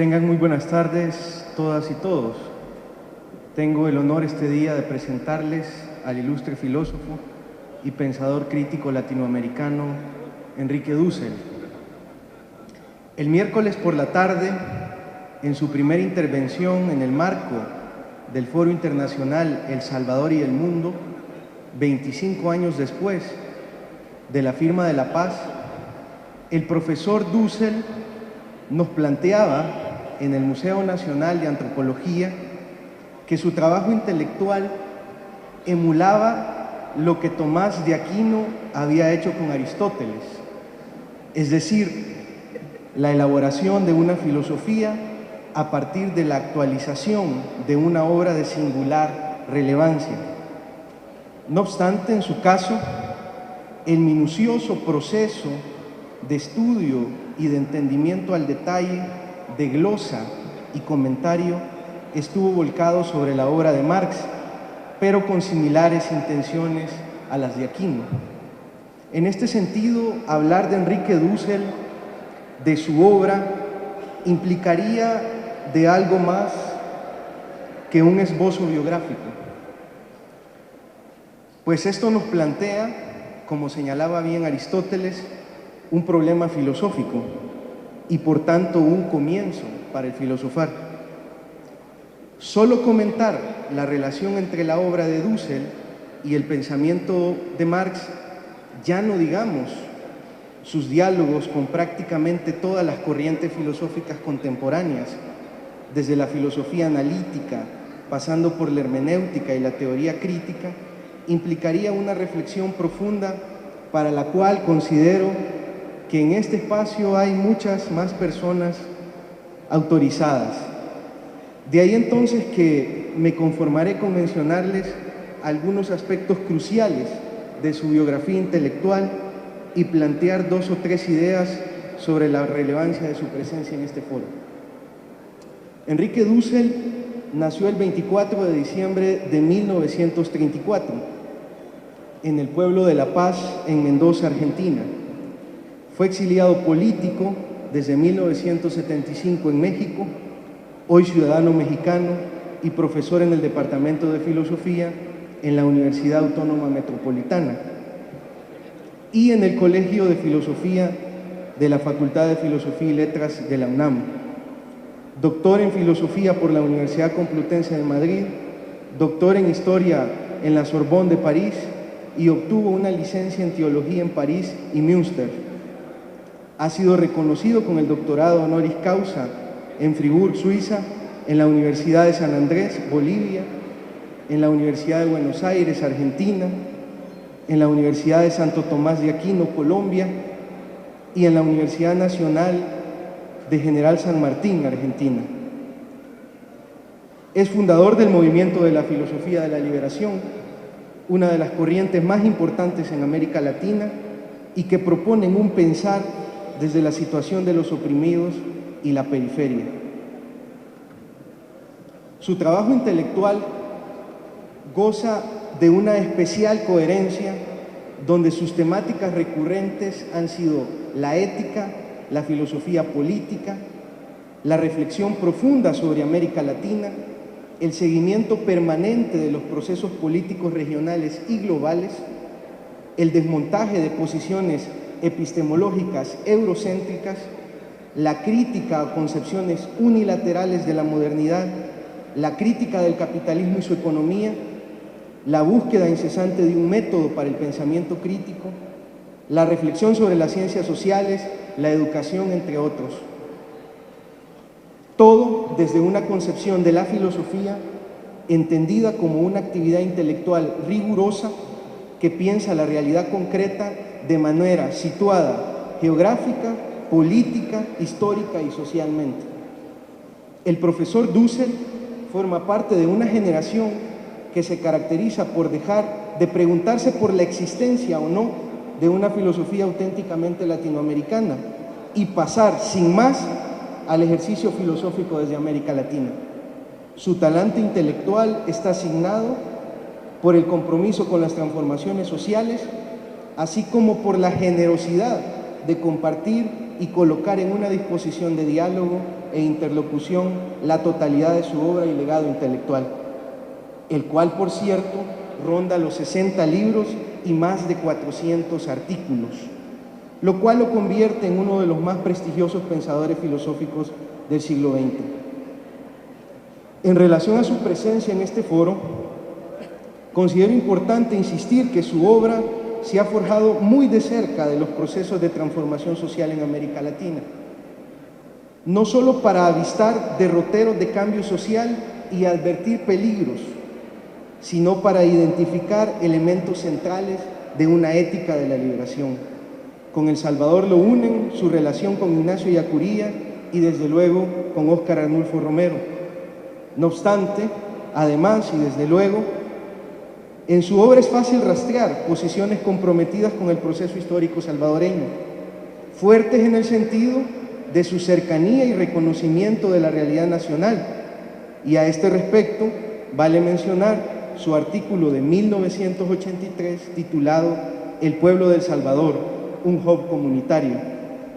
Tengan muy buenas tardes todas y todos. Tengo el honor este día de presentarles al ilustre filósofo y pensador crítico latinoamericano Enrique Dussel. El miércoles por la tarde, en su primera intervención en el marco del Foro Internacional El Salvador y el Mundo, 25 años después de la firma de la paz, el profesor Dussel nos planteaba en el Museo Nacional de Antropología que su trabajo intelectual emulaba lo que Tomás de Aquino había hecho con Aristóteles, es decir, la elaboración de una filosofía a partir de la actualización de una obra de singular relevancia. No obstante, en su caso, el minucioso proceso de estudio y de entendimiento al detalle, de glosa y comentario, estuvo volcado sobre la obra de Marx, pero con similares intenciones a las de Aquino. En este sentido, hablar de Enrique Dussel, de su obra, implicaría de algo más que un esbozo biográfico, pues esto nos plantea, como señalaba bien Aristóteles, un problema filosófico y por tanto un comienzo para el filosofar. Solo comentar la relación entre la obra de Dussel y el pensamiento de Marx, ya no digamos sus diálogos con prácticamente todas las corrientes filosóficas contemporáneas, desde la filosofía analítica, pasando por la hermenéutica y la teoría crítica, implicaría una reflexión profunda para la cual considero que en este espacio hay muchas más personas autorizadas. De ahí entonces que me conformaré con mencionarles algunos aspectos cruciales de su biografía intelectual y plantear 2 o 3 ideas sobre la relevancia de su presencia en este foro. Enrique Dussel nació el 24 de diciembre de 1934 en el pueblo de La Paz, en Mendoza, Argentina. Fue exiliado político desde 1975 en México, hoy ciudadano mexicano y profesor en el Departamento de Filosofía en la Universidad Autónoma Metropolitana y en el Colegio de Filosofía de la Facultad de Filosofía y Letras de la UNAM. Doctor en Filosofía por la Universidad Complutense de Madrid, doctor en Historia en la Sorbonne de París y obtuvo una licencia en Teología en París y Münster. Ha sido reconocido con el doctorado honoris causa en Fribourg, Suiza, en la Universidad de San Andrés, Bolivia, en la Universidad de Buenos Aires, Argentina, en la Universidad de Santo Tomás de Aquino, Colombia, y en la Universidad Nacional de General San Martín, Argentina. Es fundador del Movimiento de la Filosofía de la Liberación, una de las corrientes más importantes en América Latina y que proponen un pensar desde la situación de los oprimidos y la periferia. Su trabajo intelectual goza de una especial coherencia donde sus temáticas recurrentes han sido la ética, la filosofía política, la reflexión profunda sobre América Latina, el seguimiento permanente de los procesos políticos regionales y globales, el desmontaje de posiciones epistemológicas eurocéntricas, la crítica a concepciones unilaterales de la modernidad, la crítica del capitalismo y su economía, la búsqueda incesante de un método para el pensamiento crítico, la reflexión sobre las ciencias sociales, la educación, entre otros. Todo desde una concepción de la filosofía entendida como una actividad intelectual rigurosa que piensa la realidad concreta de manera situada geográfica, política, histórica y socialmente. El profesor Dussel forma parte de una generación que se caracteriza por dejar de preguntarse por la existencia o no de una filosofía auténticamente latinoamericana y pasar sin más al ejercicio filosófico desde América Latina. Su talante intelectual está asignado por el compromiso con las transformaciones sociales, así como por la generosidad de compartir y colocar en una disposición de diálogo e interlocución la totalidad de su obra y legado intelectual, el cual, por cierto, ronda los 60 libros y más de 400 artículos, lo cual lo convierte en uno de los más prestigiosos pensadores filosóficos del siglo XX. En relación a su presencia en este foro, considero importante insistir que su obra se ha forjado muy de cerca de los procesos de transformación social en América Latina, no solo para avistar derroteros de cambio social y advertir peligros, sino para identificar elementos centrales de una ética de la liberación. Con El Salvador lo unen su relación con Ignacio Ellacuría y desde luego con Óscar Arnulfo Romero. No obstante, además y desde luego, en su obra es fácil rastrear posiciones comprometidas con el proceso histórico salvadoreño, fuertes en el sentido de su cercanía y reconocimiento de la realidad nacional. Y a este respecto, vale mencionar su artículo de 1983 titulado El pueblo del Salvador, un Hobbes comunitario,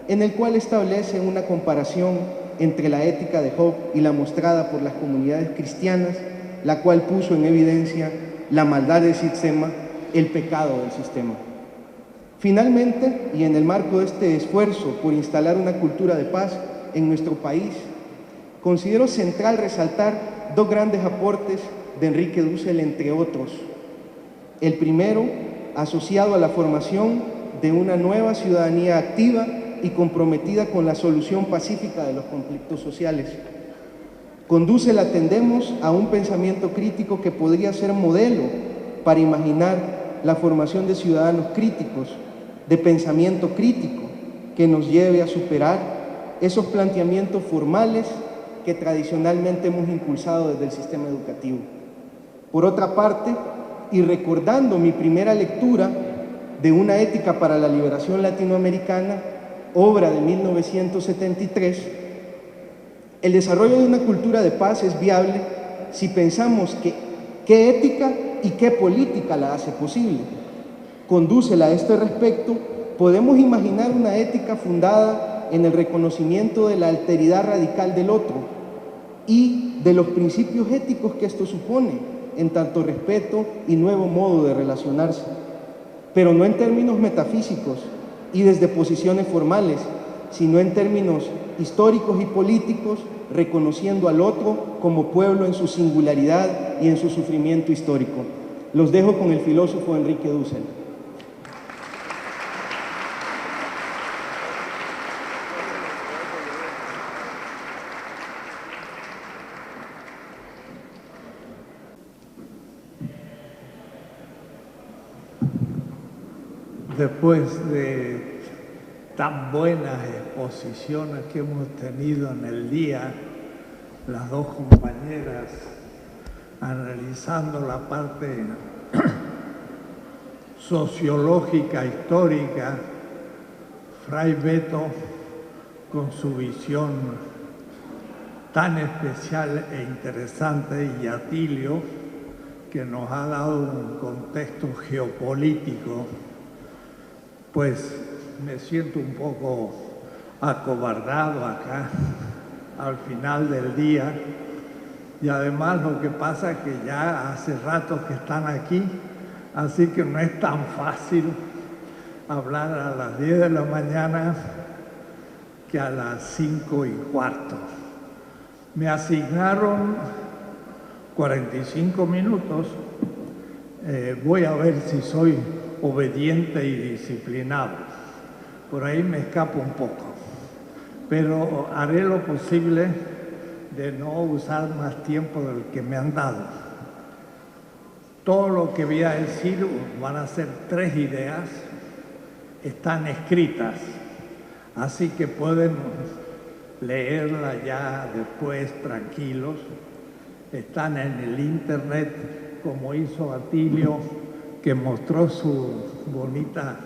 en el cual establece una comparación entre la ética de Hobbes y la mostrada por las comunidades cristianas, la cual puso en evidencia la maldad del sistema, el pecado del sistema. Finalmente, y en el marco de este esfuerzo por instalar una cultura de paz en nuestro país, considero central resaltar dos grandes aportes de Enrique Dussel, entre otros. El primero, asociado a la formación de una nueva ciudadanía activa y comprometida con la solución pacífica de los conflictos sociales. Con Dussel atendemos a un pensamiento crítico que podría ser modelo para imaginar la formación de ciudadanos críticos, de pensamiento crítico, que nos lleve a superar esos planteamientos formales que tradicionalmente hemos impulsado desde el sistema educativo. Por otra parte, y recordando mi primera lectura de Una ética para la liberación latinoamericana, obra de 1973, el desarrollo de una cultura de paz es viable si pensamos qué ética y qué política la hace posible. Con Dussel a este respecto, podemos imaginar una ética fundada en el reconocimiento de la alteridad radical del otro y de los principios éticos que esto supone, en tanto respeto y nuevo modo de relacionarse, pero no en términos metafísicos y desde posiciones formales, sino en términos históricos y políticos, reconociendo al otro como pueblo en su singularidad y en su sufrimiento histórico. Los dejo con el filósofo Enrique Dussel. Después de tan buenas exposiciones que hemos tenido en el día, las dos compañeras analizando la parte sociológica, histórica, Fray Beto con su visión tan especial e interesante y Atilio, que nos ha dado un contexto geopolítico, pues me siento un poco acobardado acá al final del día, y además lo que pasa es que ya hace rato que están aquí, así que no es tan fácil hablar a las 10 de la mañana que a las 5:15. Me asignaron 45 minutos, voy a ver si soy obediente y disciplinado. Por ahí me escapo un poco, pero haré lo posible de no usar más tiempo del que me han dado. Todo lo que voy a decir van a ser 3 ideas, están escritas, así que pueden leerla ya después tranquilos. Están en el internet, como hizo Atilio, que mostró su bonita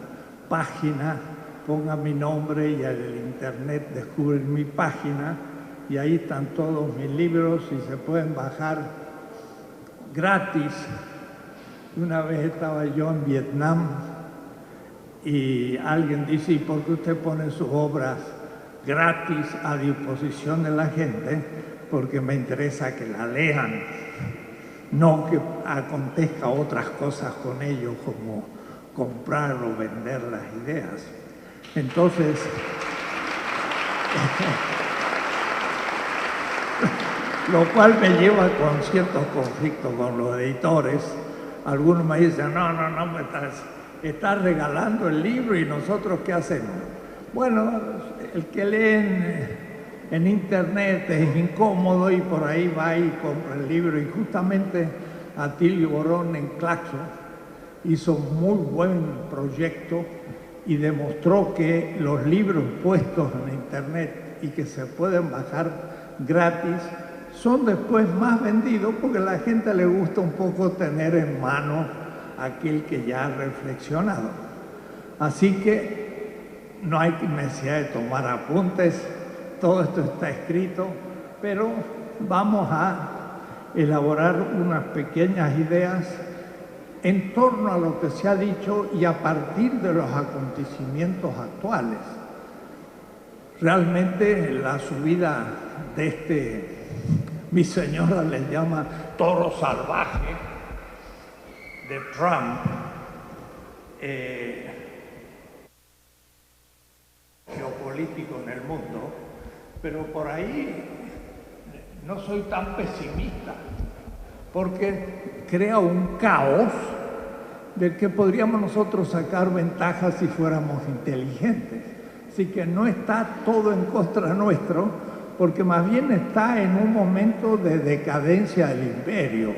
página. Ponga mi nombre y en el internet descubren mi página, y ahí están todos mis libros y se pueden bajar gratis. Una vez estaba yo en Vietnam y alguien dice: ¿y por qué usted pone sus obras gratis a disposición de la gente, porque me interesa que la lean, no que acontezca otras cosas con ellos como comprar o vender las ideas. Entonces, lo cual me lleva con ciertos conflictos con los editores. Algunos me dicen, no, me estás regalando el libro y nosotros ¿qué hacemos? Bueno, el que lee en internet es incómodo y por ahí va y compra el libro. Y justamente Atilio Borón en Claxo hizo un muy buen proyecto y demostró que los libros puestos en internet y que se pueden bajar gratis son después más vendidos porque a la gente le gusta un poco tener en mano aquel que ya ha reflexionado. Así que no hay necesidad de tomar apuntes, todo esto está escrito, pero vamos a elaborar unas pequeñas ideas en torno a lo que se ha dicho y a partir de los acontecimientos actuales. Realmente la subida de mi señora le llama toro salvaje, de Trump, geopolítico en el mundo, pero por ahí no soy tan pesimista, porque crea un caos del que podríamos nosotros sacar ventajas si fuéramos inteligentes. Así que no está todo en contra nuestro, porque más bien está en un momento de decadencia del imperio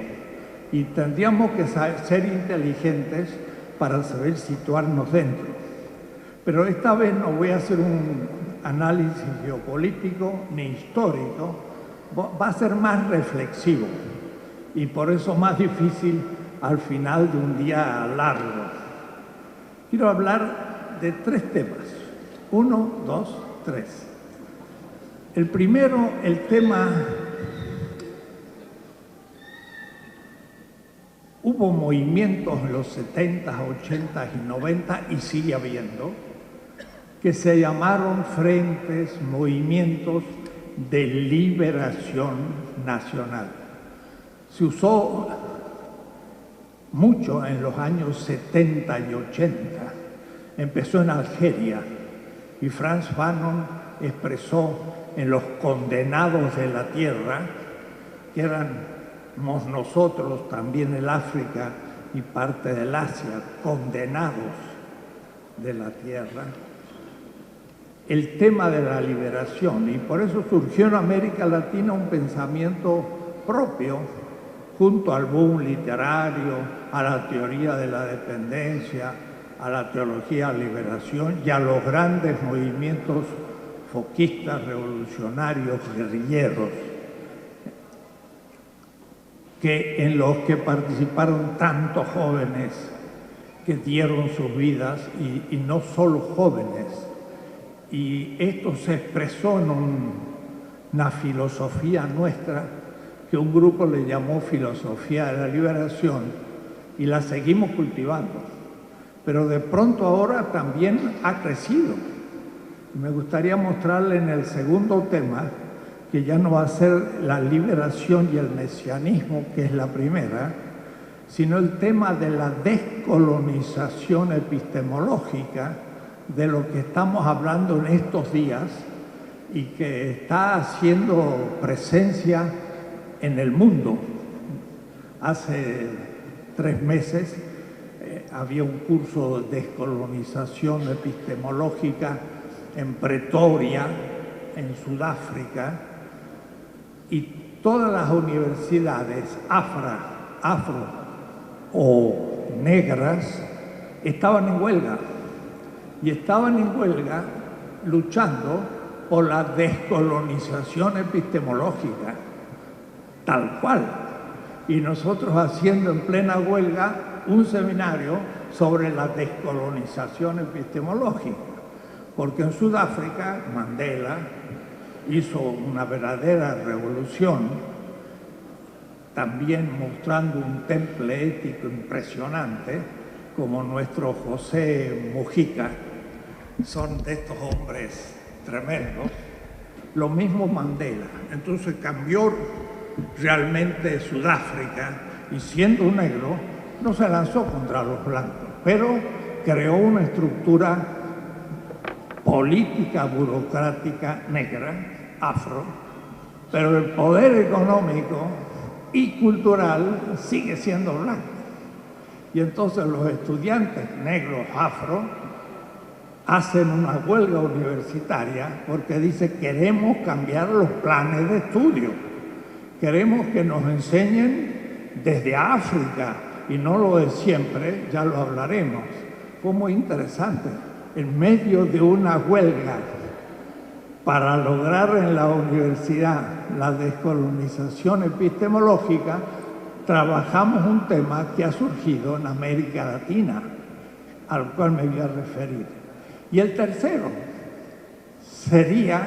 y tendríamos que ser inteligentes para saber situarnos dentro. Pero esta vez no voy a hacer un análisis geopolítico ni histórico, va a ser más reflexivo y por eso más difícil al final de un día largo. Quiero hablar de 3 temas. 1, 2, 3. El primero, el tema, hubo movimientos en los 70, 80 y 90, y sigue habiendo, que se llamaron frentes, movimientos de liberación nacional. Se usó mucho en los años 70 y 80. Empezó en Algeria y Frantz Fanon expresó en los condenados de la tierra, que éramos nosotros, también el África y parte del Asia, condenados de la tierra, el tema de la liberación. Y por eso surgió en América Latina un pensamiento propio, junto al boom literario, a la teoría de la dependencia, a la teología de la liberación y a los grandes movimientos foquistas, revolucionarios, guerrilleros, en los que participaron tantos jóvenes que dieron sus vidas, y no solo jóvenes. Y esto se expresó en una filosofía nuestra que un grupo le llamó filosofía de la liberación, y la seguimos cultivando. Pero de pronto ahora también ha crecido. Me gustaría mostrarle en el segundo tema que ya no va a ser la liberación y el mesianismo, que es la primera, sino el tema de la descolonización epistemológica, de lo que estamos hablando en estos días y que está haciendo presencia en el mundo. Hace 3 meses había un curso de descolonización epistemológica en Pretoria, en Sudáfrica, y todas las universidades afro o negras estaban en huelga, y estaban en huelga luchando por la descolonización epistemológica, tal cual. Y nosotros haciendo en plena huelga un seminario sobre la descolonización epistemológica, porque en Sudáfrica Mandela hizo una verdadera revolución, también mostrando un temple ético impresionante, como nuestro José Mujica. Son de estos hombres tremendos. Lo mismo Mandela. Entonces cambió realmente Sudáfrica y siendo negro no se lanzó contra los blancos, pero creó una estructura política, burocrática negra, afro, pero el poder económico y cultural sigue siendo blanco. Y entonces los estudiantes negros afro hacen una huelga universitaria porque dice queremos cambiar los planes de estudio, queremos que nos enseñen desde África y no lo de siempre, ya lo hablaremos. Fue muy interesante, en medio de una huelga para lograr en la universidad la descolonización epistemológica, trabajamos un tema que ha surgido en América Latina, al cual me voy a referir. Y el tercero sería,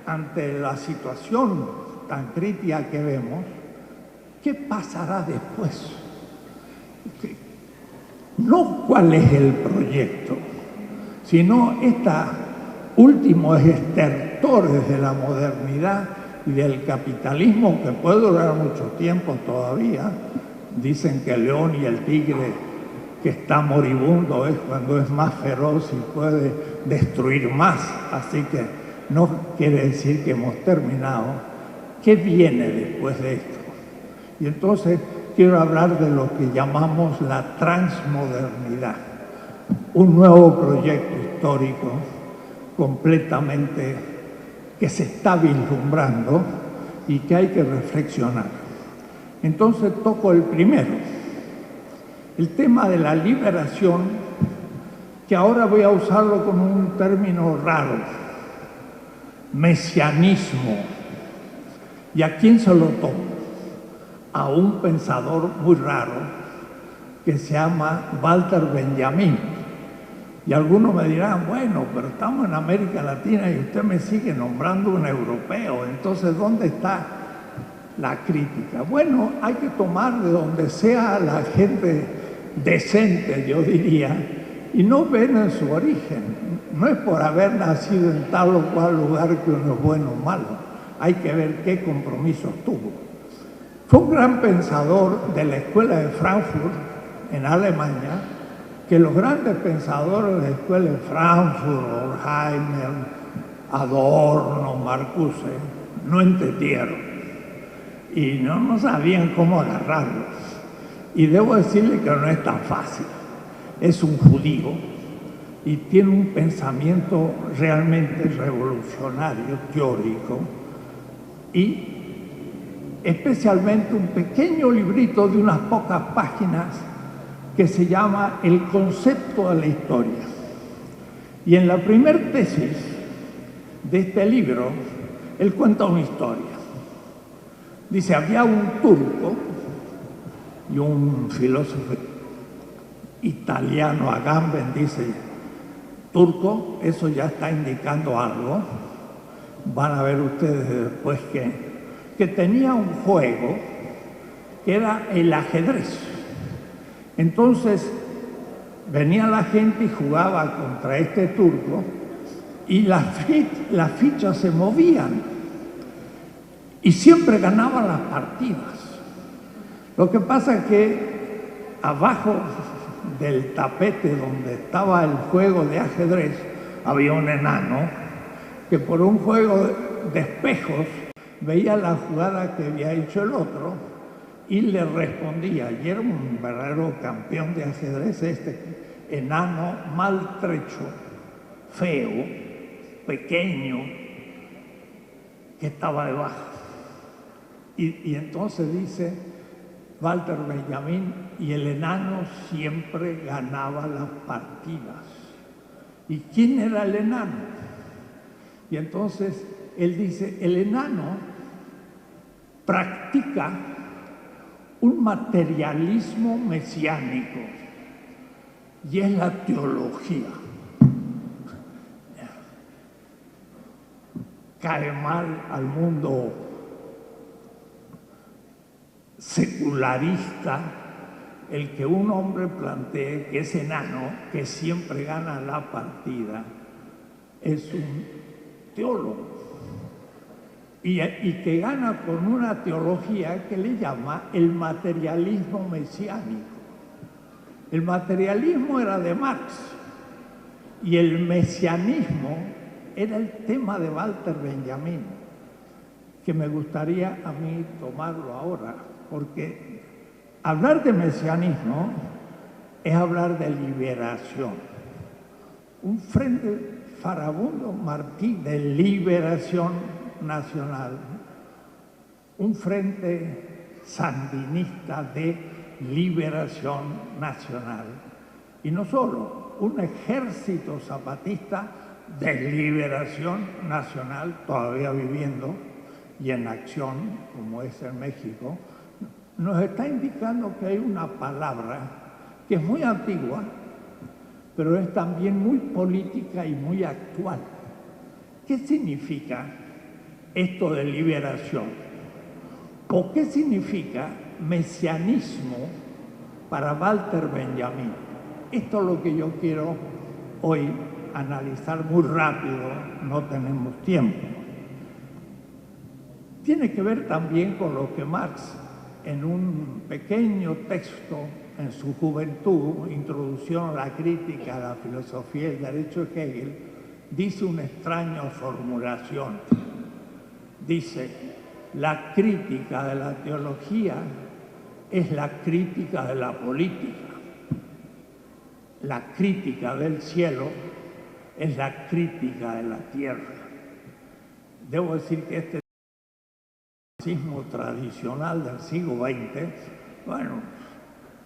ante la situación tan crítica que vemos, ¿qué pasará después? No cuál es el proyecto, sino estos últimos estertores de la modernidad y del capitalismo que puede durar mucho tiempo todavía. Dicen que el león y el tigre que está moribundo es cuando es más feroz y puede destruir más, así que no quiere decir que hemos terminado. ¿Qué viene después de esto? Y entonces quiero hablar de lo que llamamos la transmodernidad, un nuevo proyecto histórico completamente que se está vislumbrando y que hay que reflexionar. Entonces toco el primero, el tema de la liberación, que ahora voy a usarlo como un término raro, mesianismo. ¿Y a quién se lo tomo? A un pensador muy raro que se llama Walter Benjamin. Y algunos me dirán, bueno, pero estamos en América Latina y usted me sigue nombrando un europeo, entonces ¿dónde está la crítica? Bueno, hay que tomar de donde sea la gente decente, yo diría, y no ven en su origen. No es por haber nacido en tal o cual lugar que uno es bueno o malo, hay que ver qué compromisos tuvo. Fue un gran pensador de la Escuela de Frankfurt, en Alemania, que los grandes pensadores de la Escuela de Frankfurt, Horkheimer, Adorno, Marcuse, no entendieron y no sabían cómo agarrarlos. Y debo decirle que no es tan fácil. Es un judío y tiene un pensamiento realmente revolucionario, teórico, y especialmente un pequeño librito de unas pocas páginas que se llama El concepto de la historia. Y en la primera tesis de este libro, él cuenta una historia. Dice, había un turco y un filósofo italiano, Agamben, dice, turco, eso ya está indicando algo. Van a ver ustedes después que tenía un juego que era el ajedrez. Entonces venía la gente y jugaba contra este turco y las fichas se movían y siempre ganaban las partidas. Lo que pasa es que abajo del tapete donde estaba el juego de ajedrez había un enano que por un juego de espejos veía la jugada que había hecho el otro y le respondía, y era un verdadero campeón de ajedrez este enano maltrecho, feo, pequeño, que estaba debajo. Y entonces dice Walter Benjamin, y el enano siempre ganaba las partidas. ¿Y quién era el enano? Y entonces él dice, el enano practica un materialismo mesiánico y es la teología. Cae mal al mundo secularista el que un hombre plantee que ese enano que siempre gana la partida es un teólogo, y que gana con una teología que le llama el materialismo mesiánico. El materialismo era de Marx y el mesianismo era el tema de Walter Benjamin, que me gustaría a mí tomarlo ahora, porque hablar de mesianismo es hablar de liberación. Un frente farabundo martí de liberación nacional, un frente sandinista de liberación nacional, y no solo, un ejército zapatista de liberación nacional todavía viviendo y en acción, como es en México, nos está indicando que hay una palabra que es muy antigua, pero es también muy política y muy actual. ¿Qué significa esto de liberación? ¿O qué significa mesianismo para Walter Benjamin? Esto es lo que yo quiero hoy analizar muy rápido, no tenemos tiempo. Tiene que ver también con lo que Marx, en un pequeño texto en su juventud, Introducción a la crítica a la filosofía y el derecho de Hegel, dice una extraña formulación. Dice: la crítica de la teología es la crítica de la política. La crítica del cielo es la crítica de la tierra. Debo decir que este marxismo tradicional del siglo XX, bueno,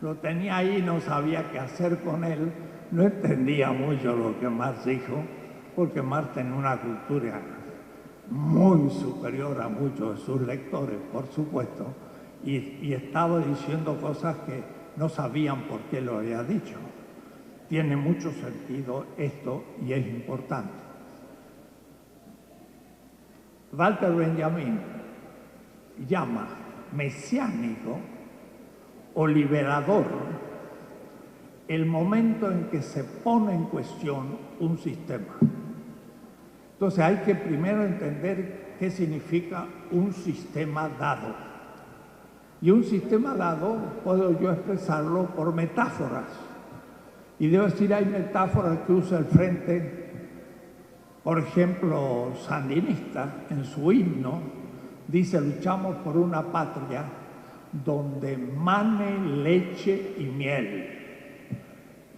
lo tenía ahí, no sabía qué hacer con él, no entendía mucho lo que Marx dijo, porque Marx tenía una cultura muy superior a muchos de sus lectores, por supuesto, y estaba diciendo cosas que no sabían por qué lo había dicho. Tiene mucho sentido esto y es importante. Walter Benjamin llama mesiánico o liberador el momento en que se pone en cuestión un sistema. Entonces hay que primero entender qué significa un sistema dado. Y un sistema dado puedo yo expresarlo por metáforas. Y debo decir, hay metáforas que usa el Frente, por ejemplo, sandinista, en su himno, dice: luchamos por una patria donde mane leche y miel.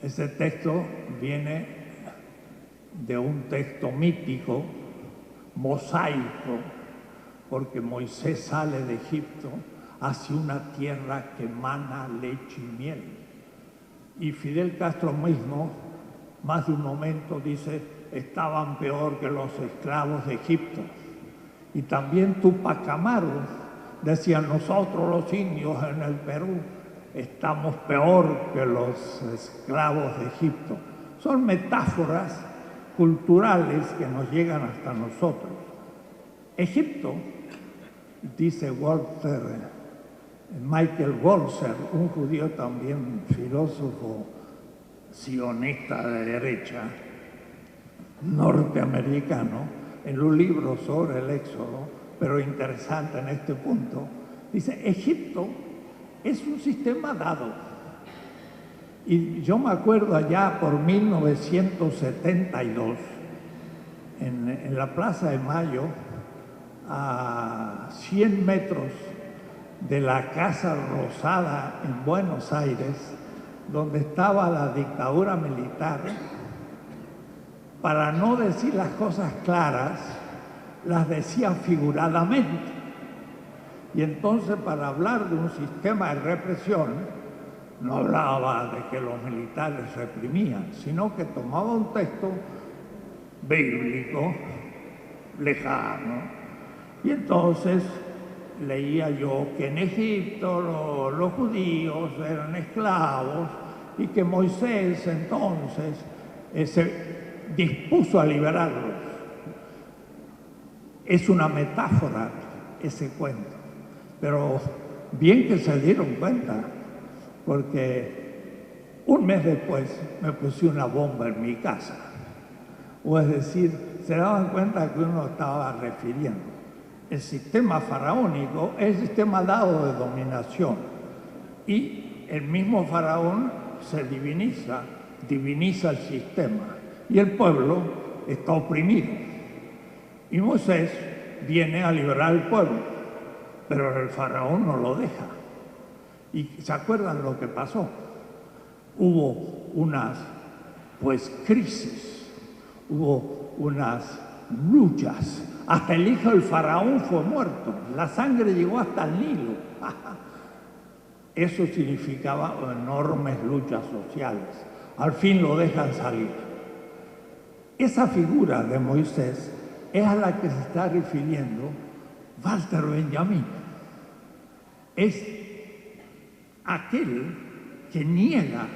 Ese texto viene de un texto mítico, mosaico, porque Moisés sale de Egipto hacia una tierra que mana leche y miel. Y Fidel Castro mismo, más de un momento, dice: estaban peor que los esclavos de Egipto. Y también Túpac Amaru decía: nosotros los indios en el Perú estamos peor que los esclavos de Egipto. Son metáforas culturales que nos llegan hasta nosotros. Egipto, dice Michael Walzer, un judío también filósofo sionista de derecha, norteamericano, en un libro sobre el Éxodo, pero interesante en este punto, dice: Egipto es un sistema dado. Y yo me acuerdo allá por 1972, en la Plaza de Mayo, a 100 metros de la Casa Rosada en Buenos Aires, donde estaba la dictadura militar, para no decir las cosas claras, las decía figuradamente. Y entonces, para hablar de un sistema de represión, no hablaba de que los militares reprimían, sino que tomaba un texto bíblico, lejano, y entonces leía yo que en Egipto los judíos eran esclavos y que Moisés entonces se dispuso a liberarlos. Es una metáfora ese cuento, pero bien que se dieron cuenta, porque un mes después me puse una bomba en mi casa. O es decir, se daban cuenta a qué uno estaba refiriendo. El sistema faraónico es el sistema dado de dominación y el mismo faraón se diviniza el sistema y el pueblo está oprimido. Y Moisés viene a liberar al pueblo, pero el faraón no lo deja. ¿Y se acuerdan lo que pasó? Hubo unas crisis, hubo unas luchas. Hasta el hijo del faraón fue muerto. La sangre llegó hasta el Nilo. Eso significaba enormes luchas sociales. Al fin lo dejan salir. Esa figura de Moisés es a la que se está refiriendo Walter Benjamin. Es aquel que niega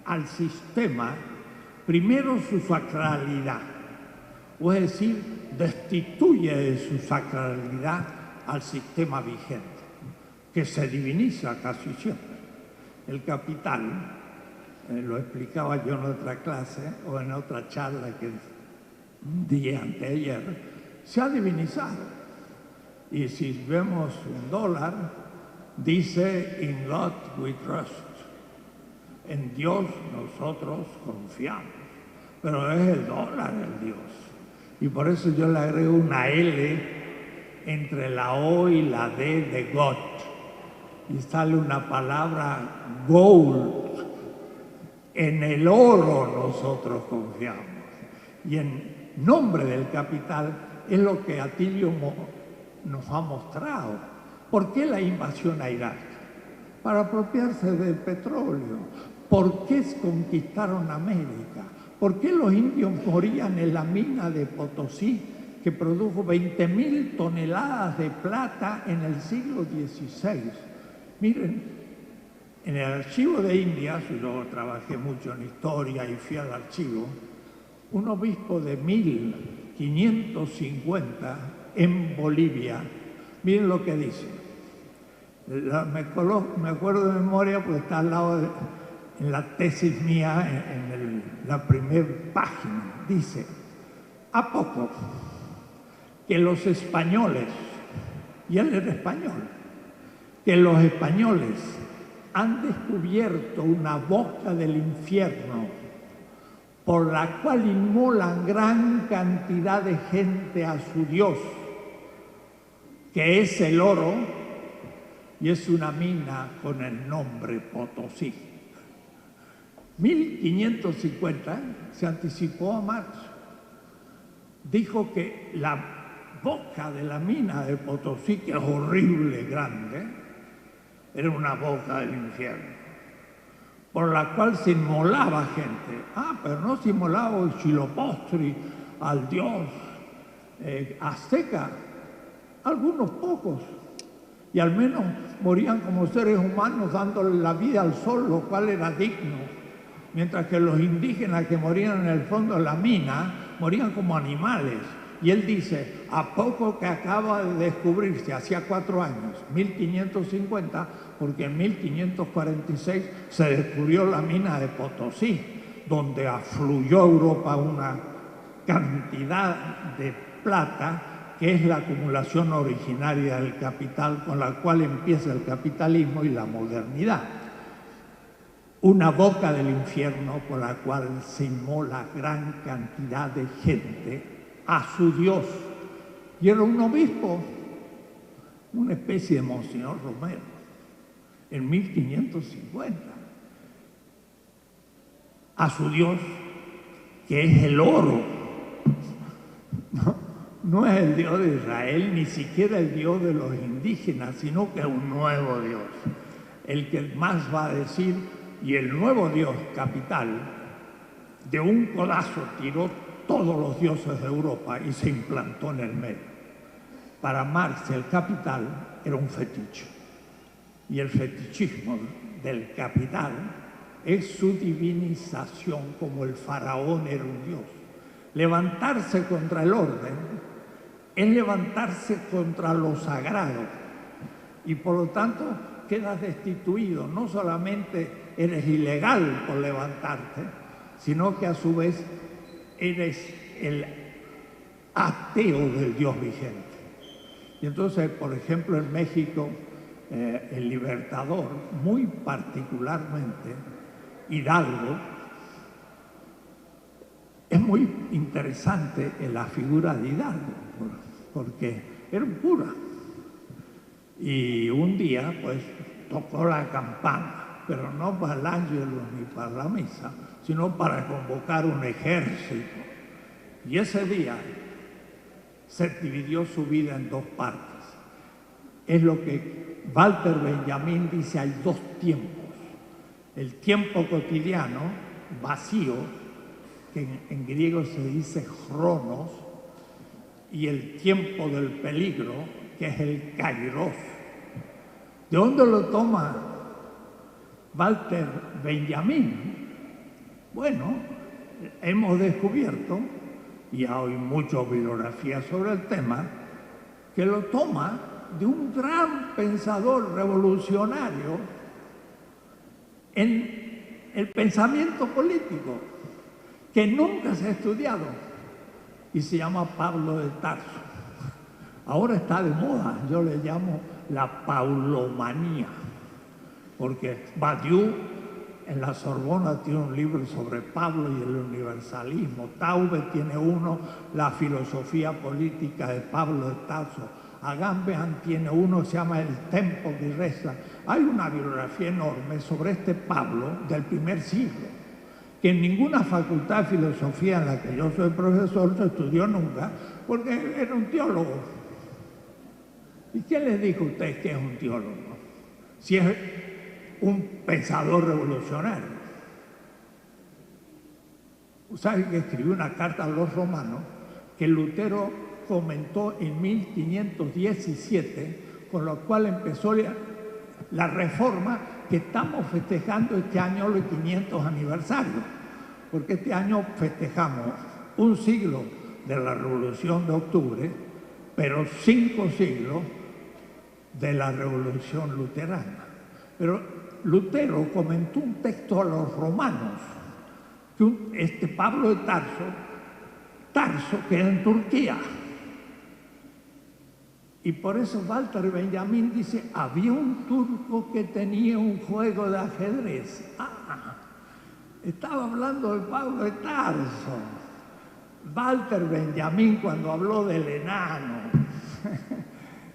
al sistema primero su sacralidad, o es decir, destituye de su sacralidad al sistema vigente, que se diviniza casi siempre. El Capital, lo explicaba yo en otra clase o en otra charla que di anteayer, se ha divinizado. Y si vemos un dólar, dice "In God we trust", en Dios nosotros confiamos, pero es el dólar el Dios. Y por eso yo le agrego una L entre la O y la D de God. Y sale una palabra gold. En el oro nosotros confiamos. Y en nombre del Capital es lo que Atilio nos ha mostrado. ¿Por qué la invasión a Irak? Para apropiarse del petróleo. ¿Por qué conquistaron América? ¿Por qué los indios morían en la mina de Potosí, que produjo 20.000 toneladas de plata en el siglo XVI? Miren, en el archivo de Indias, yo trabajé mucho en historia y fui al archivo, un obispo de 1550 en Bolivia, miren lo que dice. Me acuerdo de memoria porque está al lado en la tesis mía, en la primera página. Dice: ¿a poco que los españoles, y él era español, que los españoles han descubierto una boca del infierno por la cual inmolan gran cantidad de gente a su Dios, que es el oro, y es una mina con el nombre Potosí? 1550 se anticipó a Marx. Dijo que la boca de la mina de Potosí, que es horrible, grande, era una boca del infierno, por la cual se inmolaba gente. Pero no se inmolaba Huitzilopochtli al dios azteca, algunos pocos, y al menos morían como seres humanos dándole la vida al sol, lo cual era digno, mientras que los indígenas que morían en el fondo de la mina morían como animales. Y él dice: a poco que acaba de descubrirse, hacía 4 años, 1550, porque en 1546 se descubrió la mina de Potosí, donde afluyó a Europa una cantidad de plata que es la acumulación originaria del capital, con la cual empieza el capitalismo y la modernidad. Una boca del infierno por la cual se inmola gran cantidad de gente a su Dios. Y era un obispo, una especie de Monseñor Romero, en 1550, a su Dios, que es el oro. No es el Dios de Israel, ni siquiera el Dios de los indígenas, sino que es un nuevo Dios, el que más va a decir. Y el nuevo Dios, Capital, de un codazo tiró todos los dioses de Europa y se implantó en el medio. Para Marx el Capital era un fetiche, y el fetichismo del Capital es su divinización, como el faraón era un dios. Levantarse contra el orden es levantarse contra lo sagrado, y por lo tanto quedas destituido. No solamente eres ilegal por levantarte, sino que a su vez eres el ateo del Dios vigente. Y entonces, por ejemplo, en México, el Libertador, muy particularmente Hidalgo, es muy interesante en la figura de Hidalgo, porque era un cura. Y un día, pues, tocó la campana, pero no para el ángelus ni para la misa, sino para convocar un ejército. Y ese día se dividió su vida en dos partes. Es lo que Walter Benjamin dice: hay dos tiempos. El tiempo cotidiano, vacío, que en griego se dice chronos, y el tiempo del peligro, que es el kairos. ¿De dónde lo toma Walter Benjamin? Bueno, hemos descubierto, y hay muchas bibliografías sobre el tema, que lo toma de un gran pensador revolucionario en el pensamiento político, que nunca se ha estudiado, y se llama Pablo de Tarso. Ahora está de moda, yo le llamo la paulomanía, porque Badiou en la Sorbona tiene un libro sobre Pablo y el universalismo, Taube tiene uno, la filosofía política de Pablo de Tarso, Agamben tiene uno, se llama El Tempo di Resa. Hay una bibliografía enorme sobre este Pablo del primer siglo, que en ninguna facultad de filosofía en la que yo soy profesor se estudió nunca, porque era un teólogo. ¿Y quién les dijo a ustedes que es un teólogo? Si es un pensador revolucionario. ¿Saben que escribió una carta a los romanos que Lutero comentó en 1517, con lo cual empezó la reforma que estamos festejando este año, los 500 aniversarios? Porque este año festejamos un siglo de la Revolución de Octubre, pero 5 siglos de la Revolución Luterana. Pero Lutero comentó un texto a los romanos, que Pablo de Tarso, que era en Turquía. Y por eso Walter Benjamin dice: había un turco que tenía un juego de ajedrez. Estaba hablando de Pablo de Tarso. Walter Benjamin cuando habló del enano.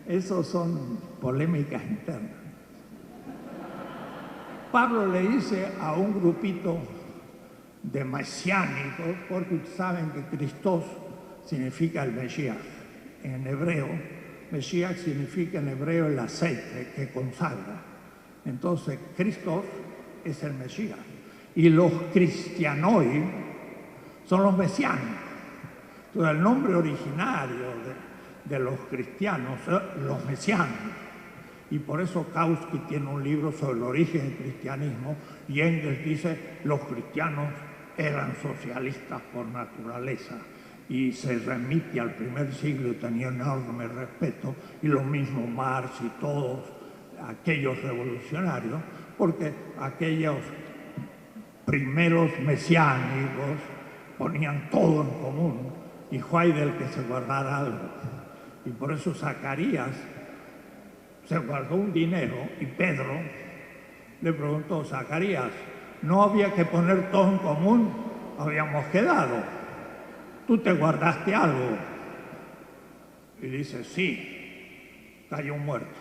Esos son polémicas internas. Pablo le dice a un grupito de mesiánicos, porque saben que Christos significa el Mesías. En hebreo, Mesías significa en hebreo el aceite que consagra. Entonces, Christos es el Mesías. Y los cristianoi son los mesiánicos. Entonces, el nombre originario de los cristianos son los mesiánicos. Y por eso Kautsky tiene un libro sobre el origen del cristianismo, y Engels dice: los cristianos eran socialistas por naturaleza, y se remite al primer siglo y tenía enorme respeto, y lo mismo Marx y todos aquellos revolucionarios, porque aquellos primeros mesiánicos ponían todo en común, y Heidel que se guardara algo. Y por eso Zacarías se guardó un dinero, y Pedro le preguntó: Zacarías, ¿no había que poner todo en común? Habíamos quedado. ¿Tú te guardaste algo? Y dice: sí, cayó muerto.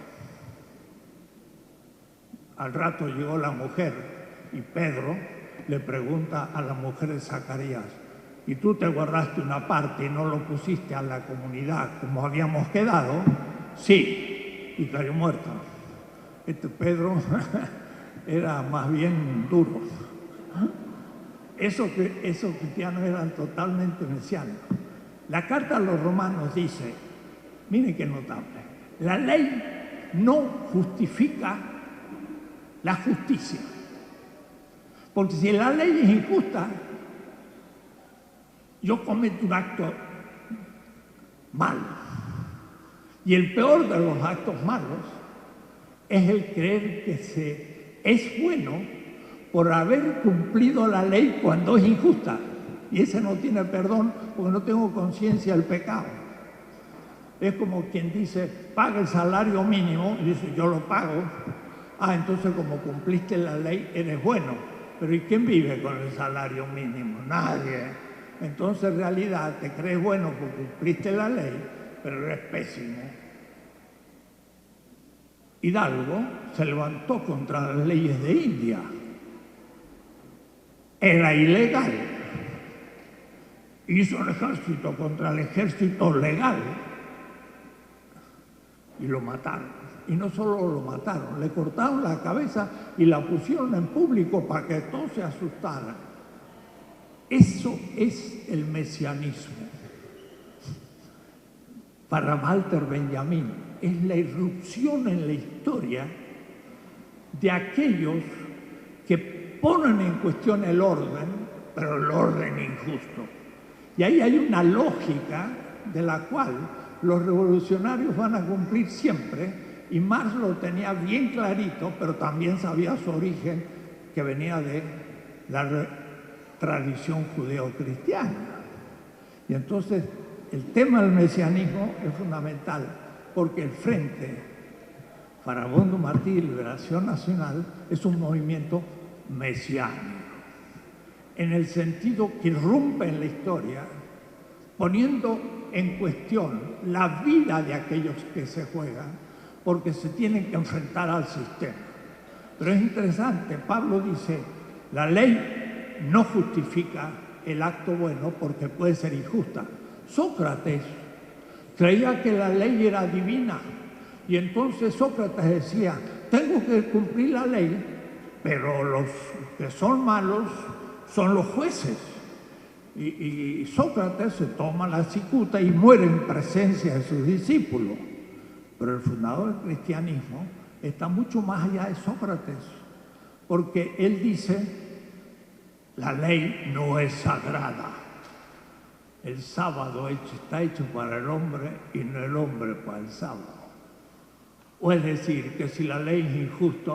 Al rato llegó la mujer y Pedro le pregunta a la mujer de Zacarías: ¿y tú te guardaste una parte y no lo pusiste a la comunidad como habíamos quedado? Sí, y cayó muerto. Pedro era más bien duro. Esos cristianos eran totalmente mesiánicos. La carta a los romanos dice, miren qué notable, la ley no justifica la justicia. Porque si la ley es injusta, yo cometo un acto malo. Y el peor de los actos malos es el creer que es bueno por haber cumplido la ley cuando es injusta. Y ese no tiene perdón porque no tengo conciencia del pecado. Es como quien dice, paga el salario mínimo, y dice, yo lo pago. Ah, entonces como cumpliste la ley, eres bueno. Pero ¿y quién vive con el salario mínimo? Nadie. Entonces en realidad te crees bueno porque cumpliste la ley, pero eres pésimo. Hidalgo se levantó contra las leyes de India. Era ilegal. Hizo un ejército contra el ejército legal y lo mataron. Y no solo lo mataron, le cortaron la cabeza y la pusieron en público para que todos se asustaran. Eso es el mesianismo. Para Walter Benjamin es la irrupción en la historia de aquellos que ponen en cuestión el orden, pero el orden injusto. Y ahí hay una lógica de la cual los revolucionarios van a cumplir siempre, y Marx lo tenía bien clarito, pero también sabía su origen, que venía de la tradición judeo-cristiana. Y entonces el tema del mesianismo es fundamental, porque el Frente Farabundo Martí de Liberación Nacional es un movimiento mesiánico, en el sentido que irrumpe en la historia, poniendo en cuestión la vida de aquellos que se juegan, porque se tienen que enfrentar al sistema. Pero es interesante, Pablo dice, la ley no justifica el acto bueno porque puede ser injusta. Sócrates creía que la ley era divina, y entonces Sócrates decía, tengo que cumplir la ley, pero los que son malos son los jueces. Y Sócrates se toma la cicuta y muere en presencia de sus discípulos. Pero el fundador del cristianismo está mucho más allá de Sócrates, porque él dice, la ley no es sagrada. El sábado está hecho para el hombre y no el hombre para el sábado. O es decir, que si la ley es injusta,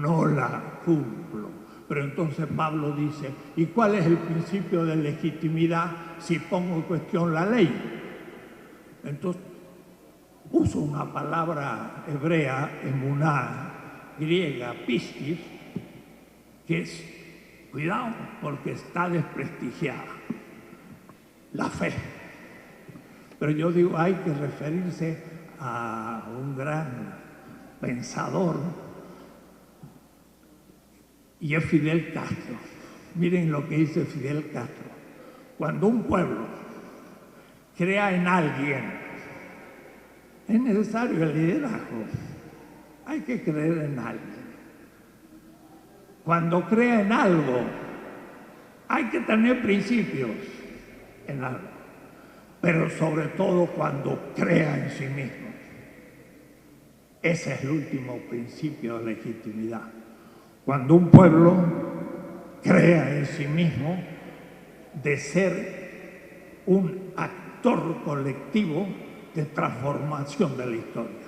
no la cumplo. Pero entonces Pablo dice, ¿y cuál es el principio de legitimidad si pongo en cuestión la ley? Entonces, uso una palabra hebrea, emuná, griega, pistis, que es, cuidado, porque está desprestigiada, la fe. Pero yo digo, hay que referirse a un gran pensador, y es Fidel Castro. Miren lo que dice Fidel Castro. Cuando un pueblo crea en alguien, es necesario el liderazgo. Hay que creer en alguien. Cuando crea en algo, hay que tener principios en algo. Pero sobre todo cuando crea en sí mismo. Ese es el último principio de legitimidad. Cuando un pueblo crea en sí mismo de ser un actor colectivo de transformación de la historia.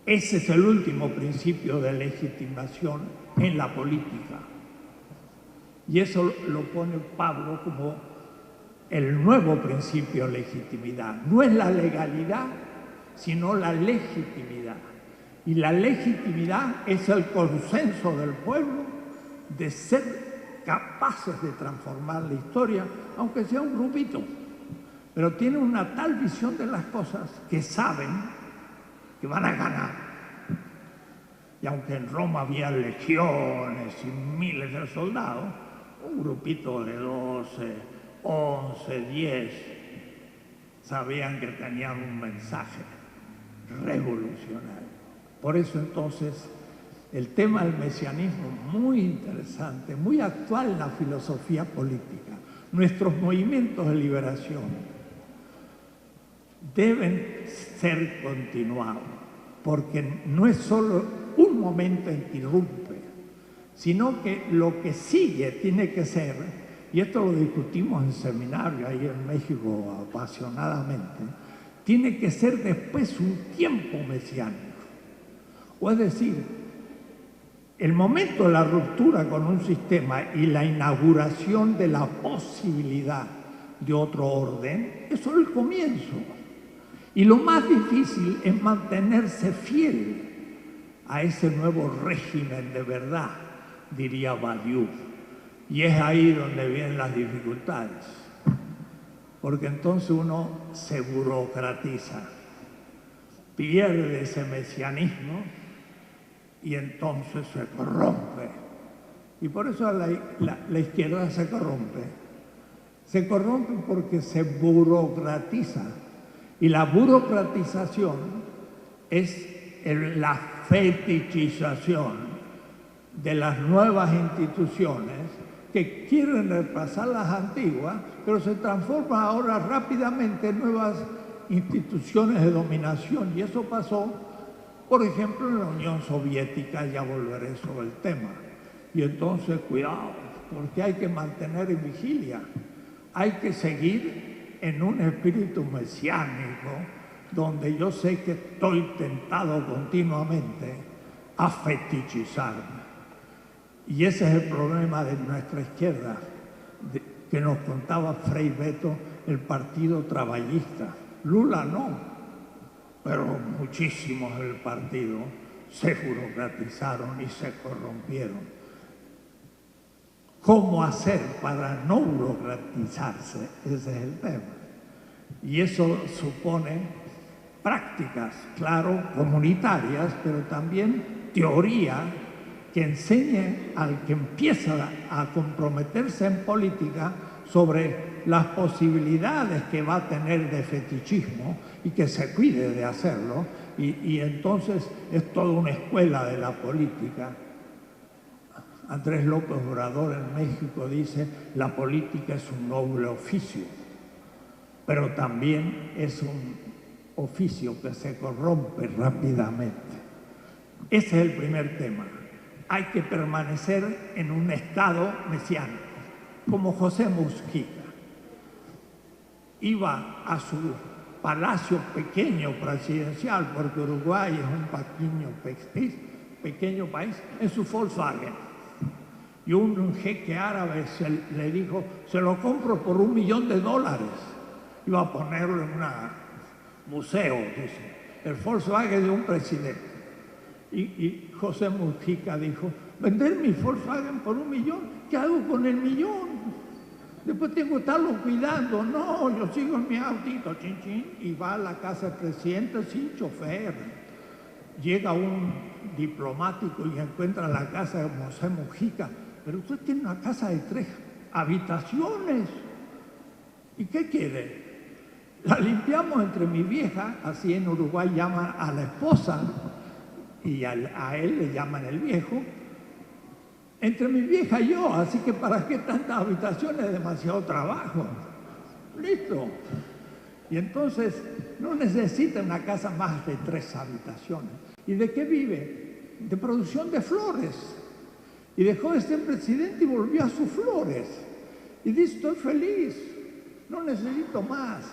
Ese es el último principio de legitimación en la política. Y eso lo pone Pablo como el nuevo principio de legitimidad. No es la legalidad, sino la legitimidad. Y la legitimidad es el consenso del pueblo de ser capaces de transformar la historia, aunque sea un grupito. Pero tienen una tal visión de las cosas que saben que van a ganar. Y aunque en Roma había legiones y miles de soldados, un grupito de 12, 11, 10 sabían que tenían un mensaje revolucionario. Por eso entonces el tema del mesianismo es muy interesante, muy actual en la filosofía política. Nuestros movimientos de liberación deben ser continuados, porque no es solo un momento en que irrumpe, sino que lo que sigue tiene que ser, y esto lo discutimos en seminario ahí en México apasionadamente, tiene que ser después un tiempo mesiánico. O es decir, el momento de la ruptura con un sistema y la inauguración de la posibilidad de otro orden es solo el comienzo. Y lo más difícil es mantenerse fiel a ese nuevo régimen de verdad, diría Badiou. Y es ahí donde vienen las dificultades, porque entonces uno se burocratiza, pierde ese mesianismo y entonces se corrompe. Y por eso la izquierda se corrompe. Se corrompe porque se burocratiza. Y la burocratización es la fetichización de las nuevas instituciones que quieren reemplazar las antiguas, pero se transforman ahora rápidamente en nuevas instituciones de dominación. Y eso pasó, por ejemplo, en la Unión Soviética, ya volveré sobre el tema. Y entonces, cuidado, porque hay que mantener en vigilia, hay que seguir en un espíritu mesiánico, donde yo sé que estoy tentado continuamente a fetichizarme. Y ese es el problema de nuestra izquierda, que nos contaba Frei Beto, el Partido Traballista. Lula no, pero muchísimos del partido se burocratizaron y se corrompieron. ¿Cómo hacer para no burocratizarse? Ese es el tema. Y eso supone prácticas, claro, comunitarias, pero también teoría que enseñe al que empieza a comprometerse en política sobre las posibilidades que va a tener de fetichismo y que se cuide de hacerlo. Y entonces es toda una escuela de la política. Andrés López Obrador en México dice: la política es un noble oficio, pero también es un oficio que se corrompe rápidamente. Ese es el primer tema. Hay que permanecer en un estado mesiánico, como José Mujica. Iba a su palacio pequeño presidencial, porque Uruguay es un pequeño país, en su Volkswagen. Y un jeque árabe le dijo: se lo compro por $1 millón. Iba a ponerlo en un museo, dice, el Volkswagen de un presidente. Y José Mujica dijo: vender mi Volkswagen por $1 millón, ¿qué hago con el millón? Después tengo que estarlo cuidando. No, yo sigo en mi autito, chin, chin, y va a la casa del presidente sin chofer. Llega un diplomático y encuentra la casa de José Mujica. Pero usted tiene una casa de 3 habitaciones. ¿Y qué quiere? La limpiamos entre mi vieja, así en Uruguay llaman a la esposa, y a él le llaman el viejo, entre mi vieja y yo, así que ¿para qué tantas habitaciones? Demasiado trabajo. Listo. Y entonces no necesita una casa más de 3 habitaciones. ¿Y de qué vive? De producción de flores. Y dejó de ser presidente y volvió a sus flores. Y dice: estoy feliz, no necesito más.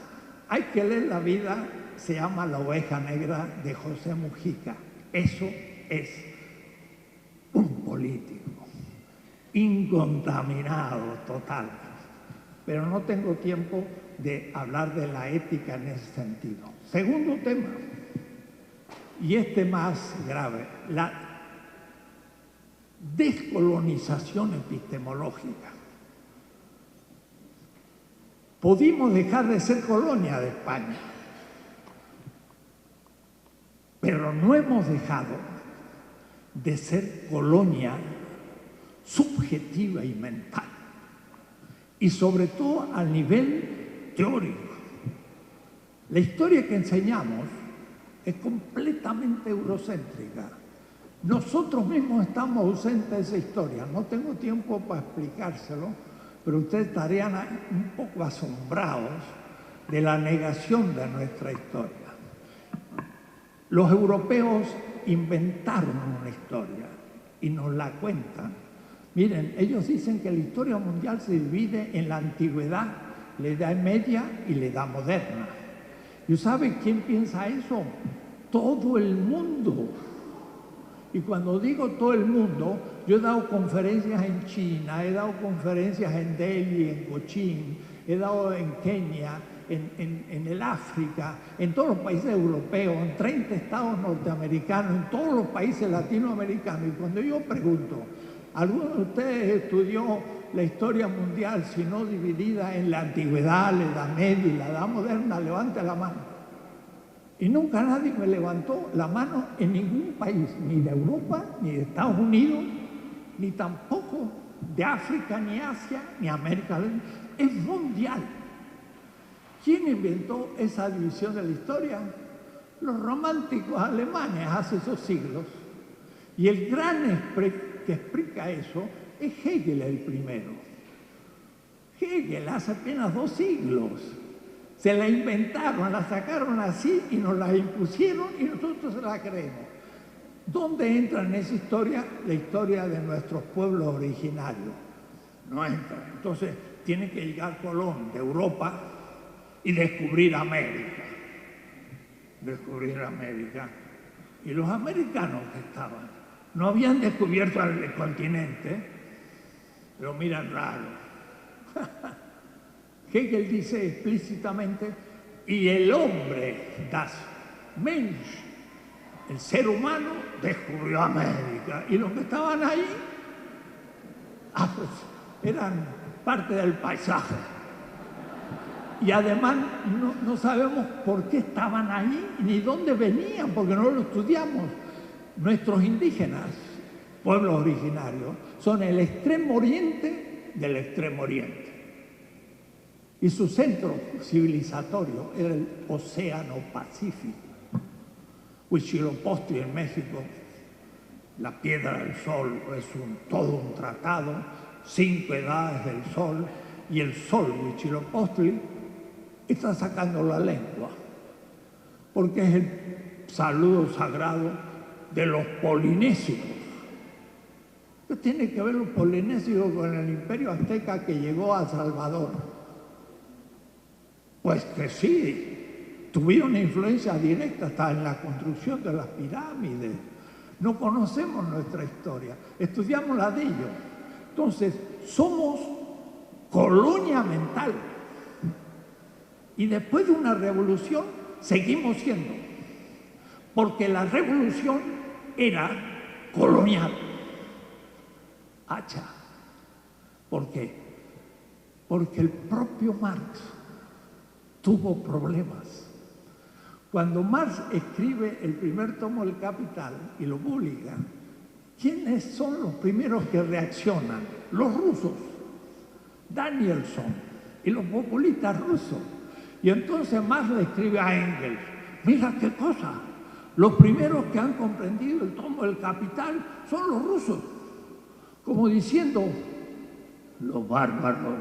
Hay que leer la vida, se llama La oveja negra de José Mujica. Eso es un político incontaminado total. Pero no tengo tiempo de hablar de la ética en ese sentido. Segundo tema, y este más grave, la descolonización epistemológica. Pudimos dejar de ser colonia de España, pero no hemos dejado de ser colonia subjetiva y mental, y sobre todo al nivel teórico. La historia que enseñamos es completamente eurocéntrica. Nosotros mismos estamos ausentes de esa historia. No tengo tiempo para explicárselo, pero ustedes estarían un poco asombrados de la negación de nuestra historia. Los europeos inventaron una historia y nos la cuentan. Miren, ellos dicen que la historia mundial se divide en la antigüedad, la Edad Media y la Edad Moderna. ¿Y saben quién piensa eso? Todo el mundo. Y cuando digo todo el mundo, yo he dado conferencias en China, he dado conferencias en Delhi, en Cochin, he dado en Kenia, en el África, en todos los países europeos, en 30 estados norteamericanos, en todos los países latinoamericanos. Y cuando yo pregunto, ¿alguno de ustedes estudió la historia mundial, si no dividida en la antigüedad, la Edad Media y la Edad Moderna? Levante la mano. Y nunca nadie me levantó la mano en ningún país, ni de Europa, ni de Estados Unidos, ni tampoco de África, ni Asia, ni América Latina. Es mundial. ¿Quién inventó esa división de la historia? Los románticos alemanes hace esos siglos. Y el gran que explica eso es Hegel el primero. Hegel hace apenas 2 siglos. Se la inventaron, la sacaron así y nos la impusieron y nosotros se la creemos. ¿Dónde entra en esa historia? La historia de nuestros pueblos originarios. No entra. Entonces tiene que llegar Colón de Europa y descubrir América. Descubrir América. Y los americanos que estaban, no habían descubierto el continente, lo miran raro. Hegel dice explícitamente, y el hombre, das Mensch, el ser humano, descubrió América. Y los que estaban ahí, pues eran parte del paisaje. Y además no sabemos por qué estaban ahí, ni dónde venían, porque no lo estudiamos. Nuestros indígenas, pueblos originarios, son el extremo oriente del extremo oriente. Y su centro civilizatorio era el Océano Pacífico. Huitzilopochtli en México, la piedra del sol, es todo un tratado, 5 edades del sol, y el sol, Huitzilopochtli, está sacando la lengua, porque es el saludo sagrado de los polinesios. ¿Qué tiene que ver los polinesios con el imperio azteca que llegó a Salvador? Pues que sí, tuvieron influencia directa hasta en la construcción de las pirámides. No conocemos nuestra historia, estudiamos la de ellos. Entonces, somos colonia mental. Y después de una revolución, seguimos siendo. Porque la revolución era colonial. Hacha. ¿Por qué? Porque el propio Marx tuvo problemas. Cuando Marx escribe el primer tomo del Capital y lo publica, ¿quiénes son los primeros que reaccionan? Los rusos, Danielson y los populistas rusos. Y entonces Marx le escribe a Engels, mira qué cosa, los primeros que han comprendido el tomo del Capital son los rusos, como diciendo, los bárbaros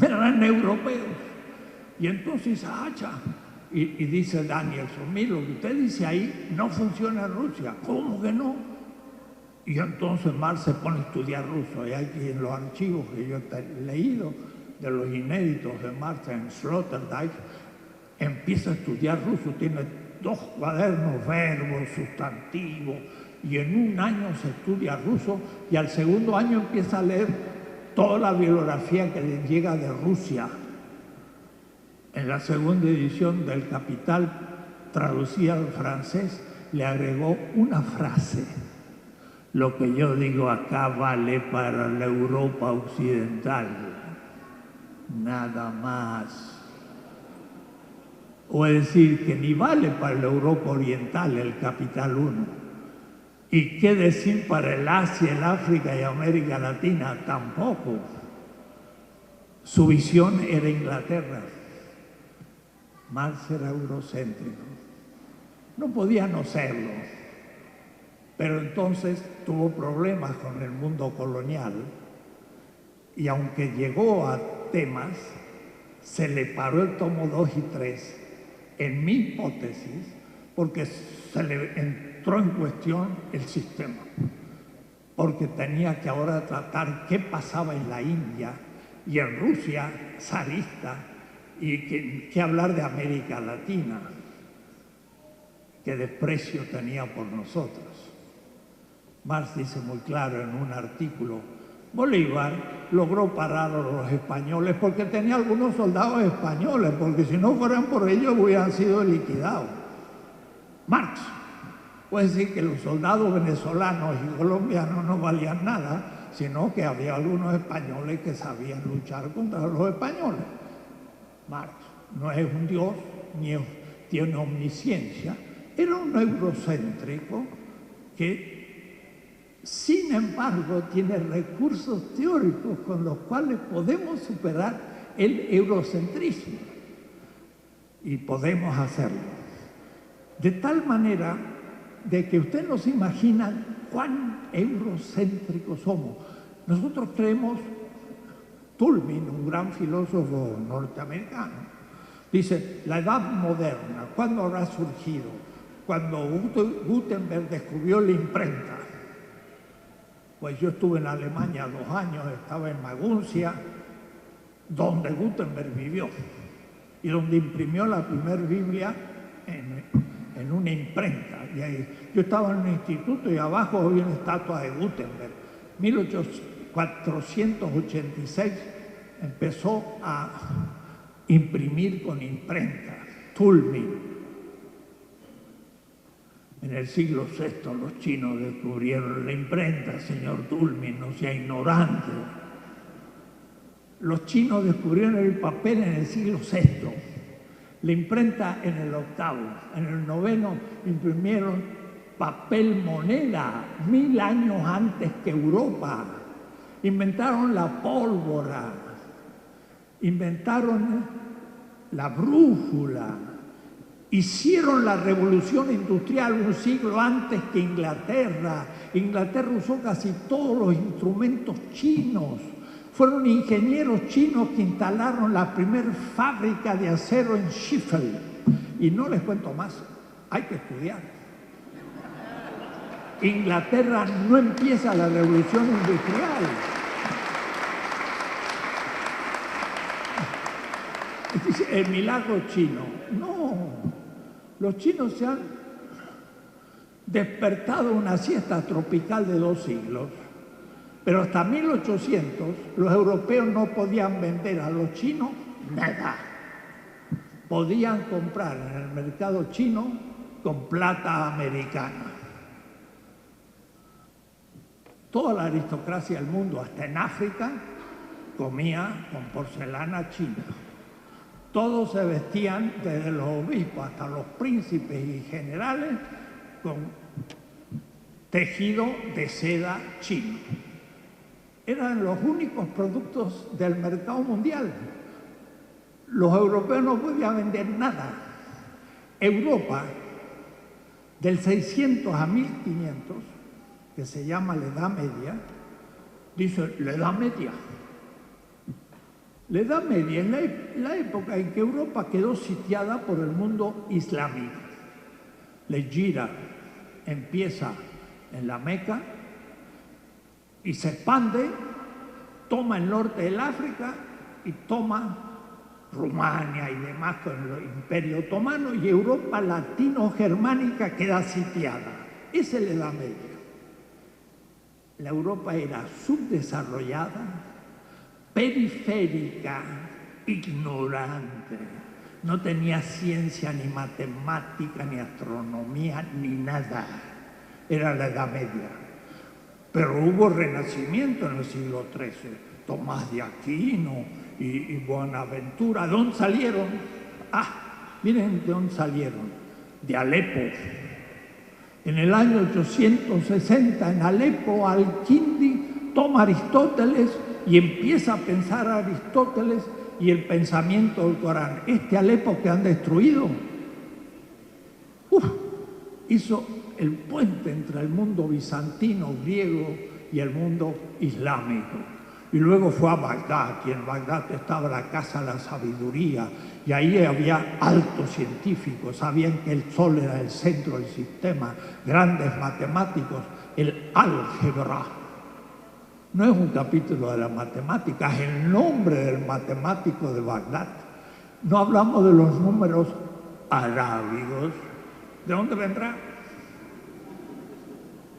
eran europeos. Y entonces hacha. Y dice Danielson, mira, lo que usted dice ahí no funciona en Rusia. ¿Cómo que no? Y entonces Marx se pone a estudiar ruso. Y aquí en los archivos que yo he leído de los inéditos de Marx en Sloterdijk, empieza a estudiar ruso. Tiene 2 cuadernos, verbos, sustantivos. Y en un año se estudia ruso y al segundo año empieza a leer toda la bibliografía que le llega de Rusia. En la segunda edición del Capital, traducida al francés, le agregó una frase. Lo que yo digo acá vale para la Europa occidental. Nada más. O es decir, que ni vale para la Europa oriental el Capital 1. ¿Y qué decir para el Asia, el África y América Latina? Tampoco. Su visión era Inglaterra. Marx era eurocéntrico. No podía no serlo. Pero entonces tuvo problemas con el mundo colonial y aunque llegó a temas, se le paró el tomo 2 y 3, en mi hipótesis, porque se le entró en cuestión el sistema, porque tenía que ahora tratar qué pasaba en la India y en Rusia zarista, y que hablar de América Latina, qué desprecio tenía por nosotros. Marx dice muy claro en un artículo Bolívar logró parar a los españoles porque tenía algunos soldados españoles, porque si no fueran por ellos hubieran sido liquidados. Marx puede decir que los soldados venezolanos y colombianos no valían nada, sino que había algunos españoles que sabían luchar contra los españoles. Marx no es un dios, ni tiene omnisciencia, era un eurocéntrico que, sin embargo, tiene recursos teóricos con los cuales podemos superar el eurocentrismo. Y podemos hacerlo. De tal manera de que usted no se imagina cuán eurocéntricos somos. Nosotros creemos, Toulmin, un gran filósofo norteamericano, dice, la edad moderna, ¿cuándo habrá surgido? Cuando Gutenberg descubrió la imprenta. Pues yo estuve en Alemania 2 años, estaba en Maguncia, donde Gutenberg vivió y donde imprimió la primera Biblia en una imprenta. Y ahí, yo estaba en un instituto y abajo había una estatua de Gutenberg. 1486 empezó a imprimir con imprenta, Toulmin. En el siglo VI los chinos descubrieron la imprenta, señor Toulmin, no sea ignorante. Los chinos descubrieron el papel en el siglo VI, la imprenta en el VIII, en el IX imprimieron papel moneda 1000 años antes que Europa. Inventaron la pólvora, inventaron la brújula, hicieron la revolución industrial un siglo antes que Inglaterra. Inglaterra usó casi todos los instrumentos chinos. Fueron ingenieros chinos que instalaron la primera fábrica de acero en Sheffield. Y no les cuento más, hay que estudiar. Inglaterra no empieza la revolución industrial. Dice, el milagro chino. No, los chinos se han despertado una siesta tropical de 2 siglos. Pero hasta 1800 los europeos no podían vender a los chinos nada. Podían comprar en el mercado chino con plata americana. Toda la aristocracia del mundo, hasta en África, comía con porcelana china. Todos se vestían, desde los obispos hasta los príncipes y generales, con tejido de seda chino. Eran los únicos productos del mercado mundial. Los europeos no podían vender nada. Europa, del 600 a 1500, que se llama la Edad Media, dice la Edad Media. La Edad Media es la época en que Europa quedó sitiada por el mundo islámico. La Hijra empieza en la Meca y se expande, toma el norte del África y toma Rumania y demás con el Imperio Otomano, y Europa latino-germánica queda sitiada. Esa es la Edad Media. La Europa era subdesarrollada, periférica, ignorante. No tenía ciencia, ni matemática, ni astronomía, ni nada. Era la Edad Media. Pero hubo renacimiento en el siglo XIII. Tomás de Aquino y Buenaventura. ¿De dónde salieron? Miren de dónde salieron. De Alepo. En el año 860, en Alepo, Al-Kindi toma Aristóteles y empieza a pensar a Aristóteles y el pensamiento del Corán. Este Alepo que han destruido, hizo el puente entre el mundo bizantino, griego y el mundo islámico. Y luego fue a Bagdad, y en Bagdad estaba la Casa de la Sabiduría, y ahí había altos científicos, sabían que el sol era el centro del sistema, grandes matemáticos, el álgebra. No es un capítulo de la matemática, es el nombre del matemático de Bagdad. No hablamos de los números arábigos. ¿De dónde vendrá?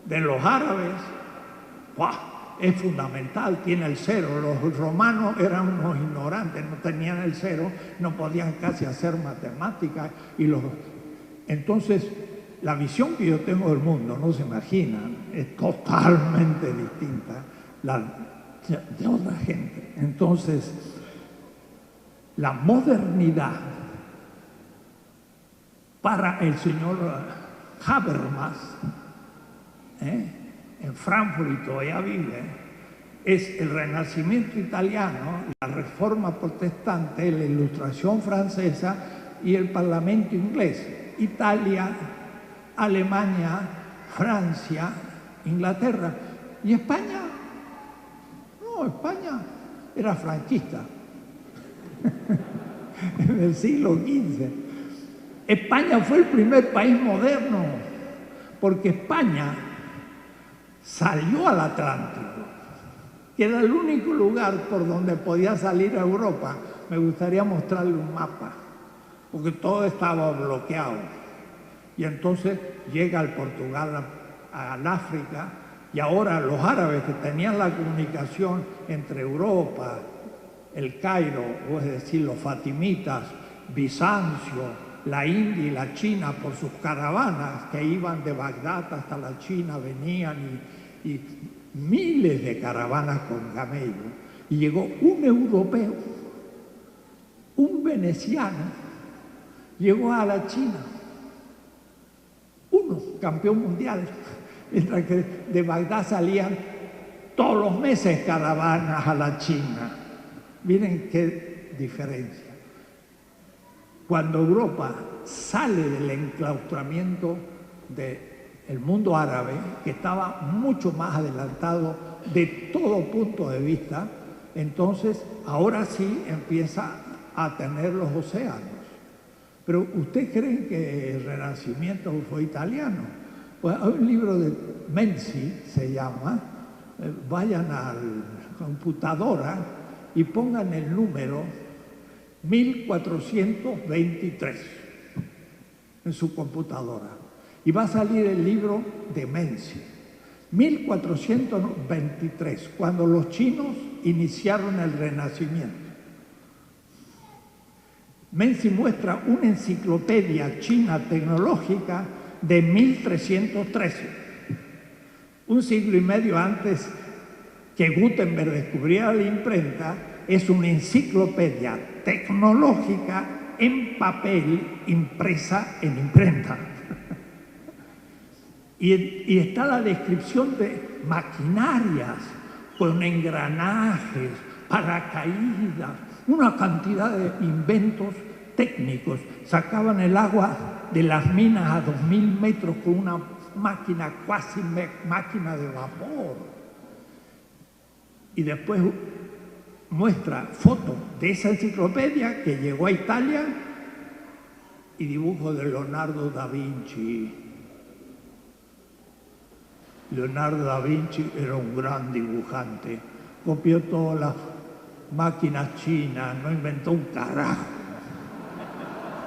De los árabes. ¡Guau! es fundamental, tiene el cero. Los romanos eran unos ignorantes, no tenían el cero, no podían casi hacer matemáticas. Entonces, la visión que yo tengo del mundo, no se imaginan, es totalmente distinta de otra gente. Entonces, la modernidad para el señor Habermas, en Frankfurt y todavía vive, es el Renacimiento italiano, la Reforma protestante, la Ilustración francesa y el Parlamento inglés. Italia, Alemania, Francia, Inglaterra. ¿Y España? No, España era franquista en el siglo XV. España fue el primer país moderno, porque España salió al Atlántico, que era el único lugar por donde podía salir a Europa. Me gustaría mostrarle un mapa, porque todo estaba bloqueado. Y entonces llega al Portugal, al África, y ahora los árabes que tenían la comunicación entre Europa, el Cairo, o es decir, los fatimitas, Bizancio, la India y la China por sus caravanas que iban de Bagdad hasta la China, venían y miles de caravanas con camellos. Y llegó un europeo, un veneciano, llegó a la China, uno, campeón mundial, mientras que de Bagdad salían todos los meses caravanas a la China. Miren qué diferencia. Cuando Europa sale del enclaustramiento del mundo árabe, que estaba mucho más adelantado de todo punto de vista, entonces ahora sí empieza a tener los océanos. Pero ¿ustedes creen que el Renacimiento fue italiano? Pues hay un libro de Menzi, se llama, vayan a la computadora y pongan el número 1423 en su computadora y va a salir el libro de Menzi. 1423, cuando los chinos iniciaron el Renacimiento. Menzi muestra una enciclopedia china tecnológica de 1313, un siglo y medio antes que Gutenberg descubriera la imprenta. Es una enciclopedia tecnológica en papel, impresa en imprenta. Y está la descripción de maquinarias con engranajes, paracaídas, una cantidad de inventos técnicos. Sacaban el agua de las minas a 2000 metros con una máquina, cuasi máquina de vapor. Y después muestra fotos de esa enciclopedia que llegó a Italia y dibujos de Leonardo da Vinci. Leonardo da Vinci era un gran dibujante, copió todas las máquinas chinas, no inventó un carajo,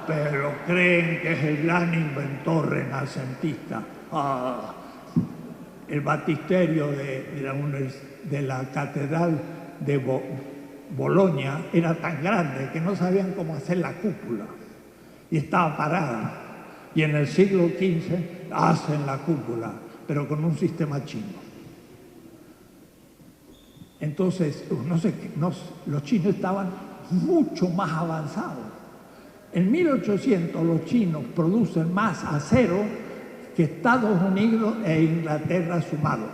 pero creen que es el gran inventor renacentista. El baptisterio de la catedral de Bolonia era tan grande que no sabían cómo hacer la cúpula y estaba parada. Y en el siglo XV hacen la cúpula, pero con un sistema chino. Entonces, los chinos estaban mucho más avanzados. En 1800 los chinos producen más acero que Estados Unidos e Inglaterra sumados.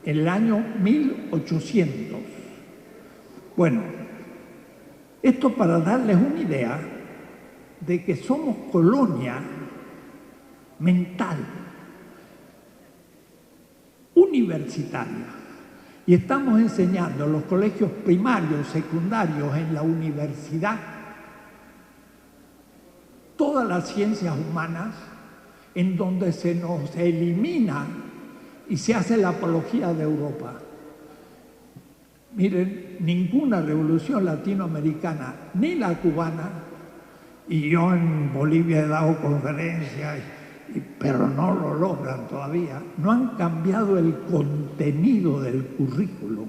En el año 1800. Bueno, esto para darles una idea de que somos colonia mental, universitaria, y estamos enseñando en los colegios primarios, secundarios, en la universidad, todas las ciencias humanas, en donde se nos elimina y se hace la apología de Europa. Miren, ninguna revolución latinoamericana, ni la cubana, y yo en Bolivia he dado conferencias pero no lo logran todavía, no han cambiado el contenido del currículo,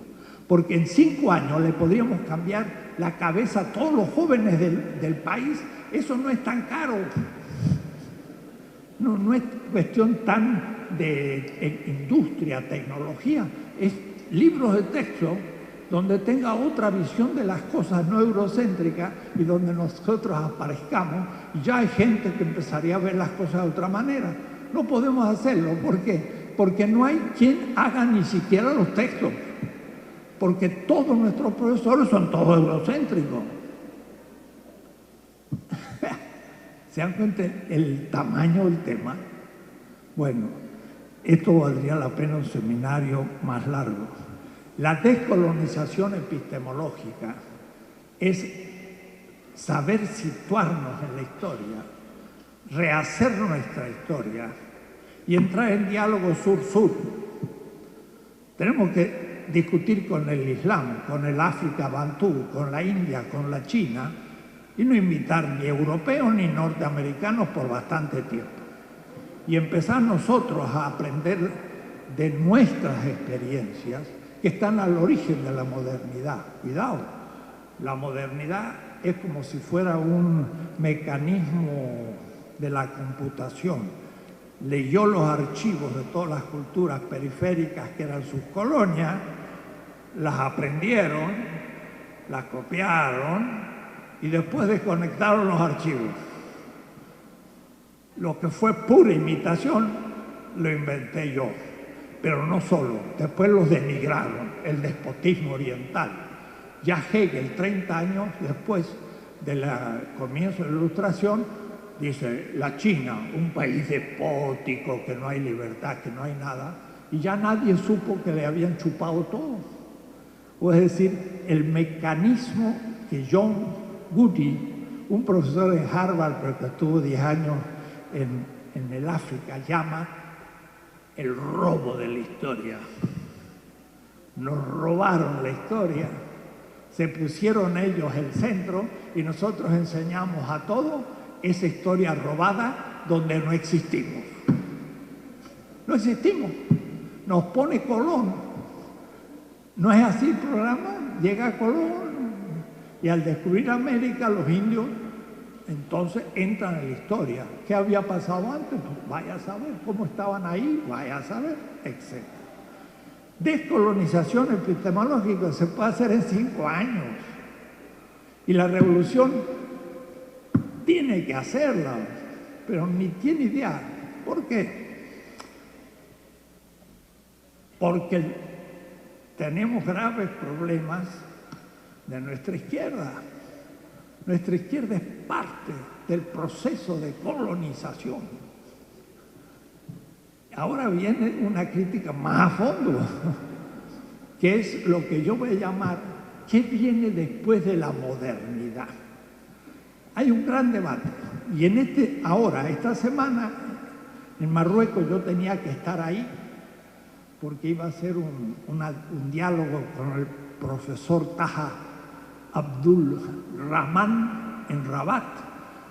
porque en 5 años le podríamos cambiar la cabeza a todos los jóvenes del país. Eso no es tan caro, no es cuestión tan de industria, tecnología, es libros de texto donde tenga otra visión de las cosas, no eurocéntrica, y donde nosotros aparezcamos, y ya hay gente que empezaría a ver las cosas de otra manera. No podemos hacerlo, ¿por qué? Porque no hay quien haga ni siquiera los textos, porque todos nuestros profesores son todos eurocéntricos. ¿Se dan cuenta el tamaño del tema? Bueno, esto valdría la pena un seminario más largo. La descolonización epistemológica es saber situarnos en la historia, rehacer nuestra historia y entrar en diálogo sur-sur. Tenemos que discutir con el Islam, con el África Bantú, con la India, con la China, y no invitar ni europeos ni norteamericanos por bastante tiempo. Y empezar nosotros a aprender de nuestras experiencias que están al origen de la modernidad. Cuidado, la modernidad es como si fuera un mecanismo de la computación. Leyó los archivos de todas las culturas periféricas que eran sus colonias, las aprendieron, las copiaron y después desconectaron los archivos. Lo que fue pura imitación lo inventé yo, pero no solo, después los denigraron, el despotismo oriental. Ya Hegel, 30 años después del comienzo de la Ilustración, dice, la China, un país despótico, que no hay libertad, que no hay nada, y ya nadie supo que le habían chupado todo. O es decir, el mecanismo que John Goody, un profesor en Harvard, pero que estuvo 10 años en el África, llama el robo de la historia. Nos robaron la historia, se pusieron ellos el centro y nosotros enseñamos a todos esa historia robada donde no existimos. No existimos. Nos pone Colón. ¿No es así el programa? Llega Colón y al descubrir América los indios entonces entran en la historia. ¿Qué había pasado antes? Pues vaya a saber. ¿Cómo estaban ahí? Vaya a saber, etc. Descolonización epistemológica se puede hacer en 5 años. Y la revolución tiene que hacerla, pero ni tiene idea. ¿Por qué? Porque tenemos graves problemas de nuestra izquierda. Nuestra izquierda es parte del proceso de colonización. Ahora viene una crítica más a fondo, que es lo que yo voy a llamar ¿qué viene después de la modernidad? Hay un gran debate. Y en esta semana, en Marruecos yo tenía que estar ahí porque iba a hacer un diálogo con el profesor Taha Abdul Rahman en Rabat,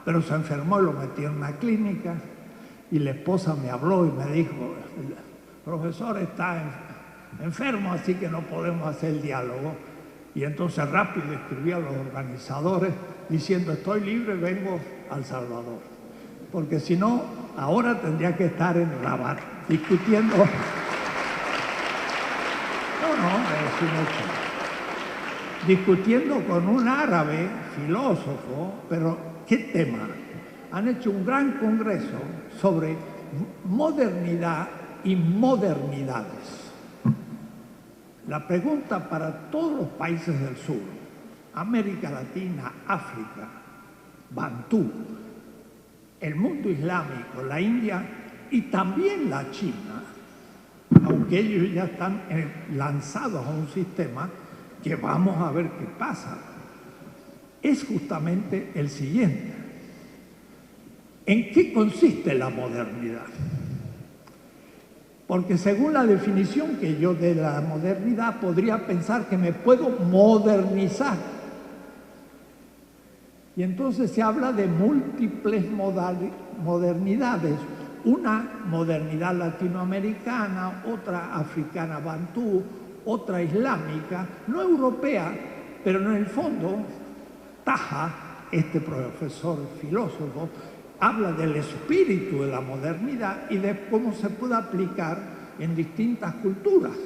pero se enfermó y lo metí en una clínica y la esposa me habló y me dijo, el profesor está enfermo, así que no podemos hacer el diálogo. Y entonces rápido escribí a los organizadores diciendo, estoy libre, vengo a El Salvador. Porque si no, ahora tendría que estar en Rabat discutiendo. No, es un hecho. Discutiendo con un árabe filósofo, pero ¿qué tema? Han hecho un gran congreso sobre modernidad y modernidades. La pregunta para todos los países del sur, América Latina, África, Bantú, el mundo islámico, la India y también la China, aunque ellos ya están lanzados a un sistema que vamos a ver qué pasa, es justamente el siguiente. ¿En qué consiste la modernidad? Porque según la definición que yo de la modernidad, podría pensar que me puedo modernizar. Y entonces se habla de múltiples modernidades. una modernidad latinoamericana, otra africana bantú, otra islámica, no europea, pero en el fondo Taha, este profesor filósofo, habla del espíritu de la modernidad y de cómo se puede aplicar en distintas culturas.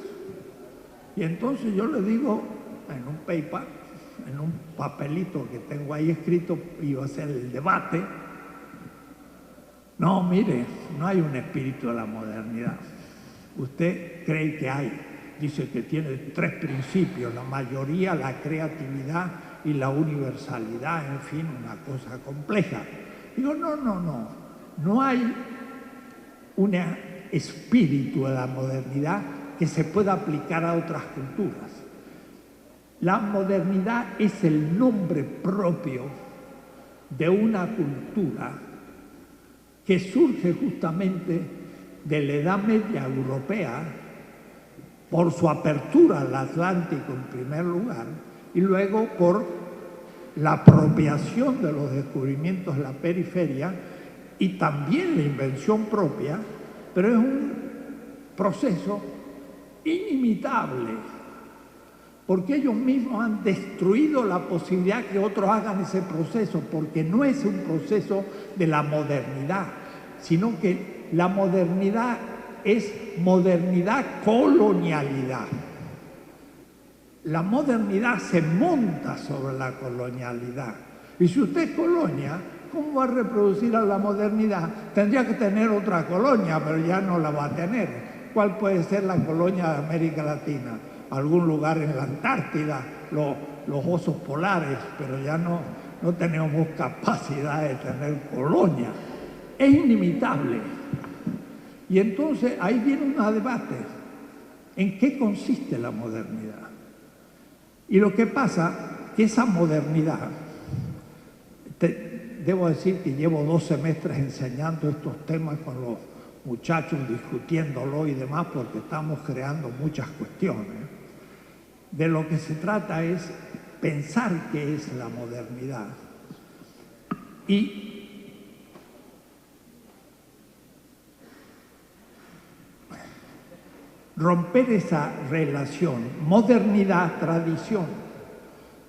Y entonces yo le digo en un paper, en un papelito que tengo ahí escrito, iba a ser el debate, no, mire, no hay un espíritu de la modernidad. Usted cree que hay, dice que tiene 3 principios, la mayoría, la creatividad y la universalidad, en fin, una cosa compleja. Digo, no hay un espíritu de la modernidad que se pueda aplicar a otras culturas. La modernidad es el nombre propio de una cultura que surge justamente de la Edad Media europea por su apertura al Atlántico en primer lugar y luego por la apropiación de los descubrimientos de la periferia y también la invención propia, pero es un proceso inimitable, porque ellos mismos han destruido la posibilidad que otros hagan ese proceso, porque no es un proceso de la modernidad, sino que la modernidad es modernidad colonialidad. La modernidad se monta sobre la colonialidad. Y si usted es colonia, ¿cómo va a reproducir a la modernidad? Tendría que tener otra colonia, pero ya no la va a tener. ¿Cuál puede ser la colonia de América Latina? Algún lugar en la Antártida, los osos polares, pero ya no tenemos capacidad de tener colonia. Es inimitable. Y entonces ahí viene un debate. ¿En qué consiste la modernidad? Y lo que pasa que esa modernidad, debo decir que llevo 2 semestres enseñando estos temas con los muchachos, discutiéndolo y demás, porque estamos creando muchas cuestiones. De lo que se trata es pensar qué es la modernidad y romper esa relación modernidad-tradición,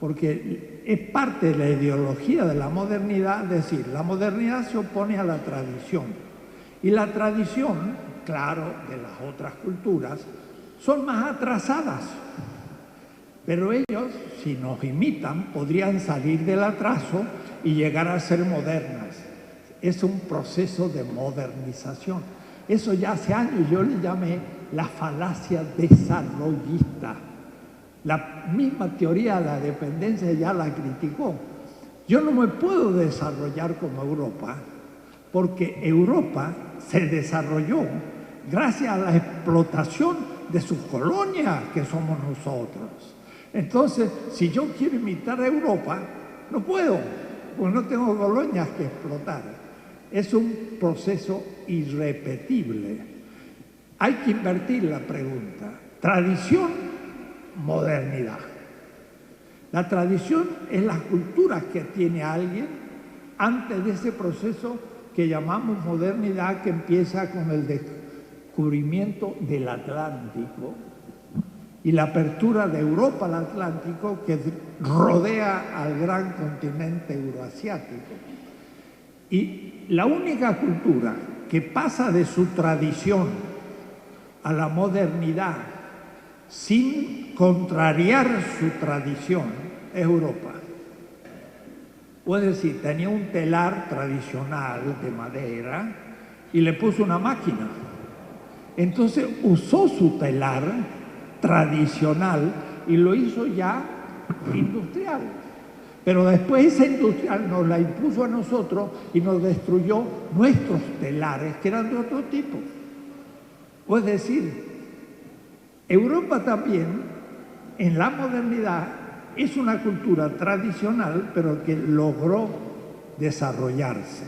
porque es parte de la ideología de la modernidad, decir, la modernidad se opone a la tradición y la tradición, claro, de las otras culturas, son más atrasadas, pero ellos, si nos imitan, podrían salir del atraso y llegar a ser modernas. Es un proceso de modernización. Eso ya hace años yo le llamé la falacia desarrollista. La misma teoría de la dependencia ya la criticó. Yo no me puedo desarrollar como Europa, porque Europa se desarrolló gracias a la explotación de sus colonias, que somos nosotros. Entonces, si yo quiero imitar a Europa, no puedo, porque no tengo colonias que explotar. Es un proceso irrepetible. Hay que invertir la pregunta. Tradición, modernidad. La tradición es la cultura que tiene alguien antes de ese proceso que llamamos modernidad, que empieza con el descubrimiento del Atlántico y la apertura de Europa al Atlántico, que rodea al gran continente euroasiático. Y la única cultura que pasa de su tradición a la modernidad sin contrariar su tradición es Europa. Es decir, tenía un telar tradicional de madera y le puso una máquina. Entonces usó su telar tradicional y lo hizo ya industrial. Pero después esa industrial nos la impuso a nosotros y nos destruyó nuestros telares, que eran de otro tipo. Es decir, Europa también, en la modernidad, es una cultura tradicional, pero que logró desarrollarse.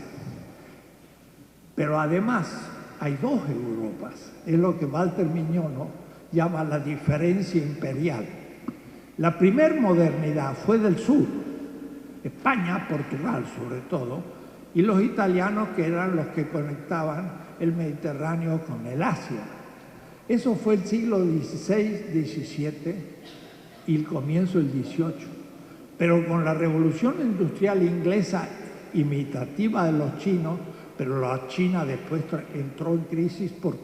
Pero además, hay 2 Europas. Es lo que Walter Mignolo llama la diferencia imperial. La primer modernidad fue del sur, España, Portugal sobre todo, y los italianos, que eran los que conectaban el Mediterráneo con el Asia. Eso fue el siglo XVI, XVII y el comienzo del XVIII. Pero con la revolución industrial inglesa imitativa de los chinos, pero la China después entró en crisis por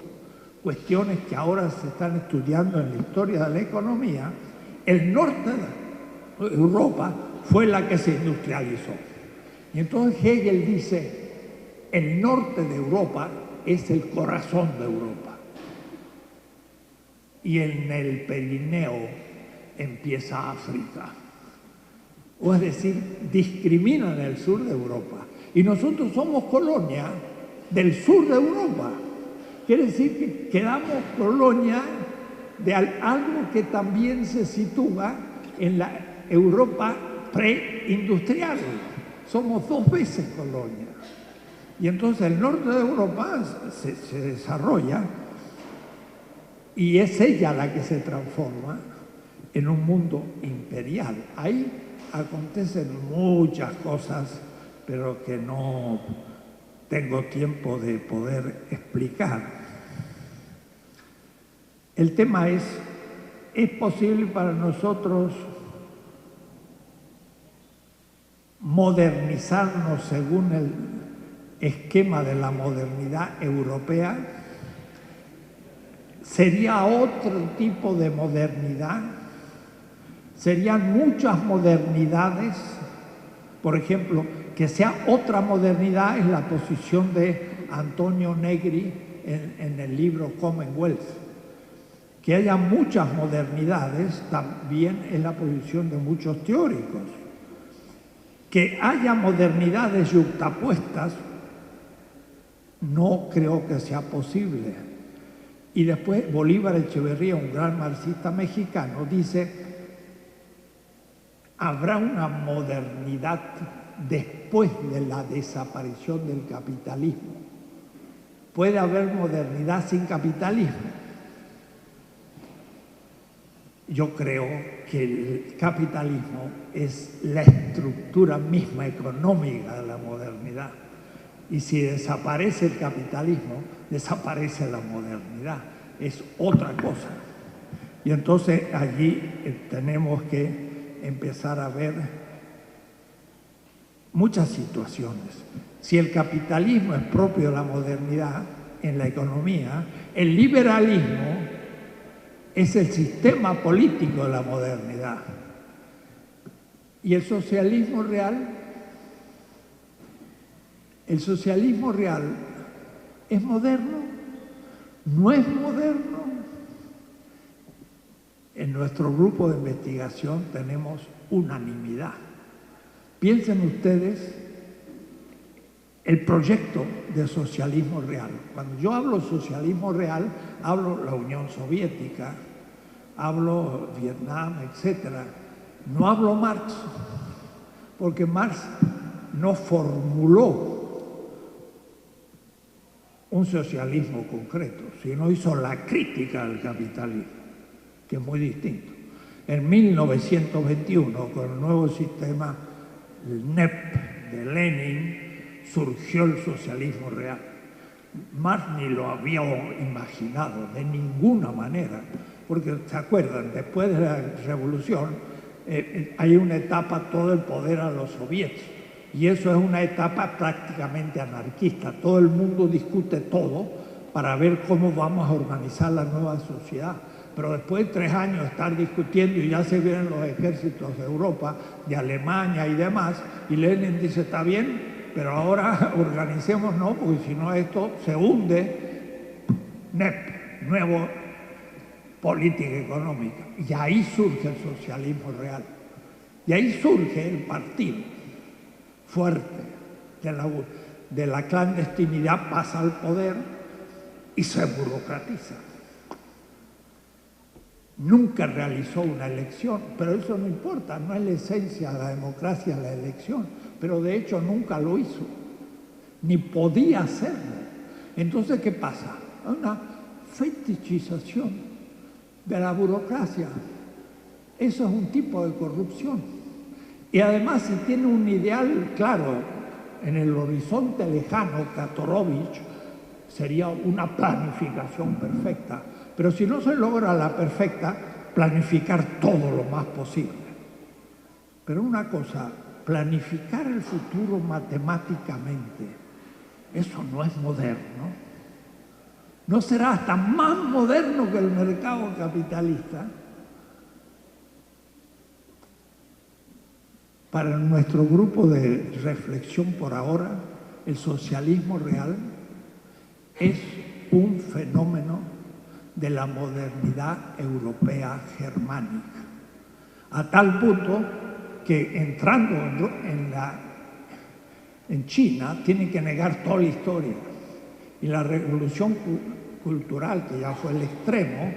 cuestiones que ahora se están estudiando en la historia de la economía, el norte de Europa fue la que se industrializó. Y entonces Hegel dice, el norte de Europa es el corazón de Europa. Y en el Pirineo empieza África. O es decir, discriminan el sur de Europa. Y nosotros somos colonia del sur de Europa. Quiere decir que quedamos colonia de algo que también se sitúa en la Europa preindustrial. Somos 2 veces colonia. Y entonces el norte de Europa se desarrolla y es ella la que se transforma en un mundo imperial. Ahí acontecen muchas cosas, pero que no tengo tiempo de poder explicar. El tema ¿es posible para nosotros modernizarnos según el esquema de la modernidad europea? ¿Sería otro tipo de modernidad? ¿Serían muchas modernidades? Por ejemplo, que sea otra modernidad es la posición de Antonio Negri en el libro Commonwealth. Que haya muchas modernidades también es la posición de muchos teóricos. Que haya modernidades yuxtapuestas no creo que sea posible. Y después Bolívar Echeverría, un gran marxista mexicano, dice, habrá una modernidad después de la desaparición del capitalismo. ¿Puede haber modernidad sin capitalismo? Yo creo que el capitalismo es la estructura misma económica de la modernidad. Y si desaparece el capitalismo, desaparece la modernidad. Es otra cosa. Y entonces allí tenemos que empezar a ver muchas situaciones. Si el capitalismo es propio de la modernidad en la economía, el liberalismo es el sistema político de la modernidad. ¿Y el socialismo real? ¿El socialismo real es moderno? ¿No es moderno? En nuestro grupo de investigación tenemos unanimidad. Piensen ustedes el proyecto de socialismo real. Cuando yo hablo socialismo real, hablo la Unión Soviética, hablo Vietnam, etc. No hablo Marx, porque Marx no formuló un socialismo concreto, sino hizo la crítica del capitalismo, que es muy distinto. En 1921, con el nuevo sistema, el NEP de Lenin, surgió el socialismo real. Marx ni lo había imaginado de ninguna manera, porque se acuerdan, después de la revolución hay una etapa, todo el poder a los soviets, y eso es una etapa prácticamente anarquista. Todo el mundo discute todo para ver cómo vamos a organizar la nueva sociedad. Pero después de 3 años de estar discutiendo y ya se vienen los ejércitos de Europa, de Alemania y demás, y Lenin dice, está bien, pero ahora organicémonos, porque si no esto se hunde. NEP, nuevo política económica. Y ahí surge el socialismo real. Y ahí surge el partido fuerte de la clandestinidad, pasa al poder y se burocratiza. Nunca realizó una elección, pero eso no importa, no es la esencia de la democracia la elección, pero de hecho nunca lo hizo, ni podía hacerlo. Entonces, ¿qué pasa? Una fetichización de la burocracia. Eso es un tipo de corrupción. Y además se tiene un ideal claro en el horizonte lejano, Katorovich, sería una planificación perfecta. Pero si no se logra la perfecta, planificar todo lo más posible. Pero una cosa, planificar el futuro matemáticamente, eso no es moderno. ¿No será hasta más moderno que el mercado capitalista? Para nuestro grupo de reflexión por ahora, el socialismo real es un fenómeno de la modernidad europea germánica, a tal punto que entrando en China tienen que negar toda la historia. Y la revolución cultural, que ya fue el extremo,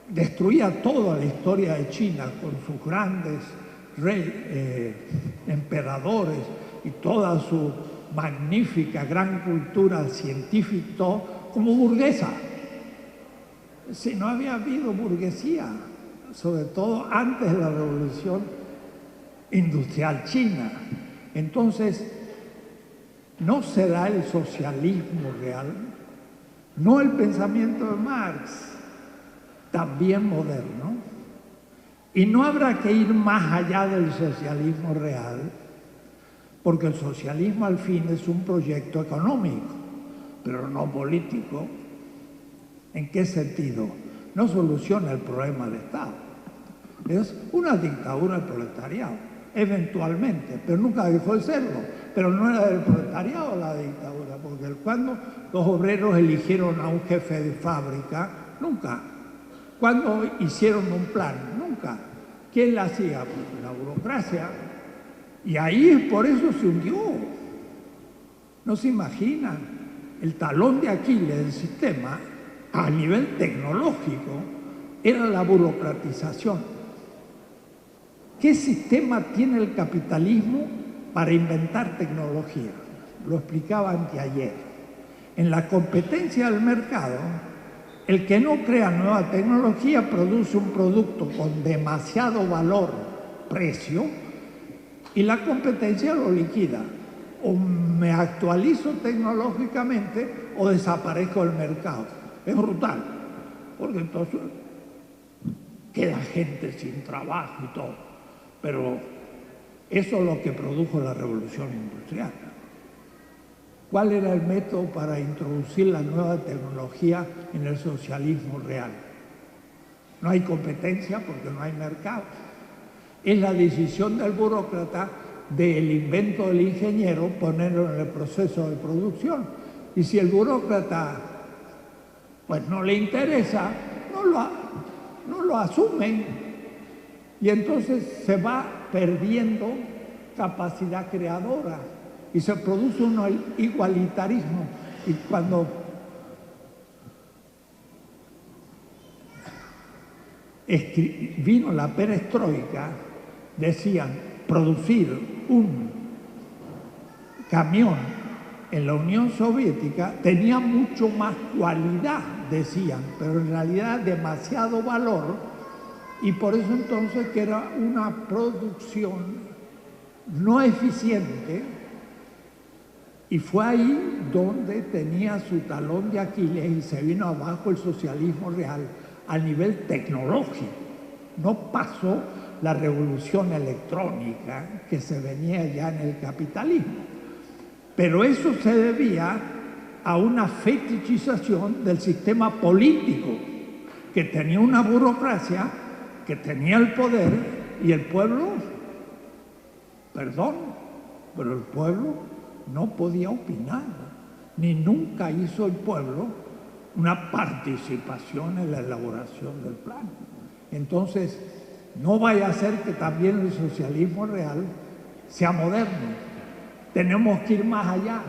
destruía toda la historia de China con sus grandes emperadores y toda su magnífica gran cultura científica como burguesa. Si no había habido burguesía, sobre todo antes de la revolución industrial china. Entonces, ¿no será el socialismo real, no el pensamiento de Marx, también moderno? Y no habrá que ir más allá del socialismo real, porque el socialismo al fin es un proyecto económico, pero no político. ¿En qué sentido? No soluciona el problema del Estado. Es una dictadura del proletariado, eventualmente, pero nunca dejó de serlo. Pero no era del proletariado la dictadura, porque cuando los obreros eligieron a un jefe de fábrica, nunca. Cuando hicieron un plan, nunca. ¿Quién la hacía? Pues la burocracia. Y ahí por eso se hundió. No se imaginan. El talón de Aquiles del sistema, a nivel tecnológico, era la burocratización. ¿Qué sistema tiene el capitalismo para inventar tecnología? Lo explicaba anteayer. En la competencia del mercado, el que no crea nueva tecnología produce un producto con demasiado valor, precio, y la competencia lo liquida. O me actualizo tecnológicamente o desaparezco del mercado. Es brutal, porque entonces queda gente sin trabajo y todo. Pero eso es lo que produjo la revolución industrial. ¿Cuál era el método para introducir la nueva tecnología en el socialismo real? No hay competencia porque no hay mercado. Es la decisión del burócrata del invento del ingeniero ponerlo en el proceso de producción. Y si el burócrata pues no le interesa, no lo asumen. Y entonces se va perdiendo capacidad creadora y se produce un igualitarismo. Y cuando vino la perestroika, decían producir un camión en la Unión Soviética tenía mucho más cualidad, decían, pero en realidad demasiado valor, y por eso entonces que era una producción no eficiente, y fue ahí donde tenía su talón de Aquiles y se vino abajo el socialismo real a nivel tecnológico. No pasó la revolución electrónica que se venía ya en el capitalismo. Pero eso se debía a una fetichización del sistema político, que tenía una burocracia, que tenía el poder, y el pueblo, perdón, pero el pueblo no podía opinar, ni nunca hizo el pueblo una participación en la elaboración del plan. Entonces, no vaya a ser que también el socialismo real sea moderno. Tenemos que ir más allá.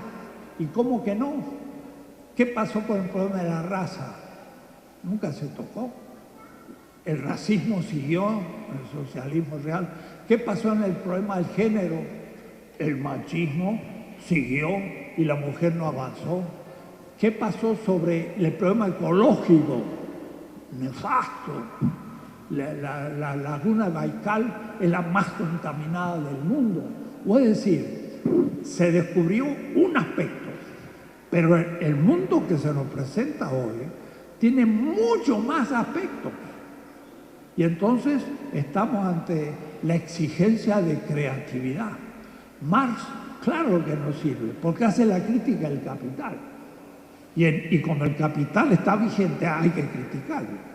¿Y cómo que no? ¿Qué pasó con el problema de la raza? Nunca se tocó. El racismo siguió, el socialismo real. ¿Qué pasó en el problema del género? El machismo siguió y la mujer no avanzó. ¿Qué pasó sobre el problema ecológico? Nefasto. La laguna de Baikal es la más contaminada del mundo. O es decir, se descubrió un aspecto, Pero el mundo que se nos presenta hoy tiene mucho más aspectos. Y entonces estamos ante la exigencia de creatividad. Marx, claro que no sirve, porque hace la crítica del capital. Y como el capital está vigente, hay que criticarlo.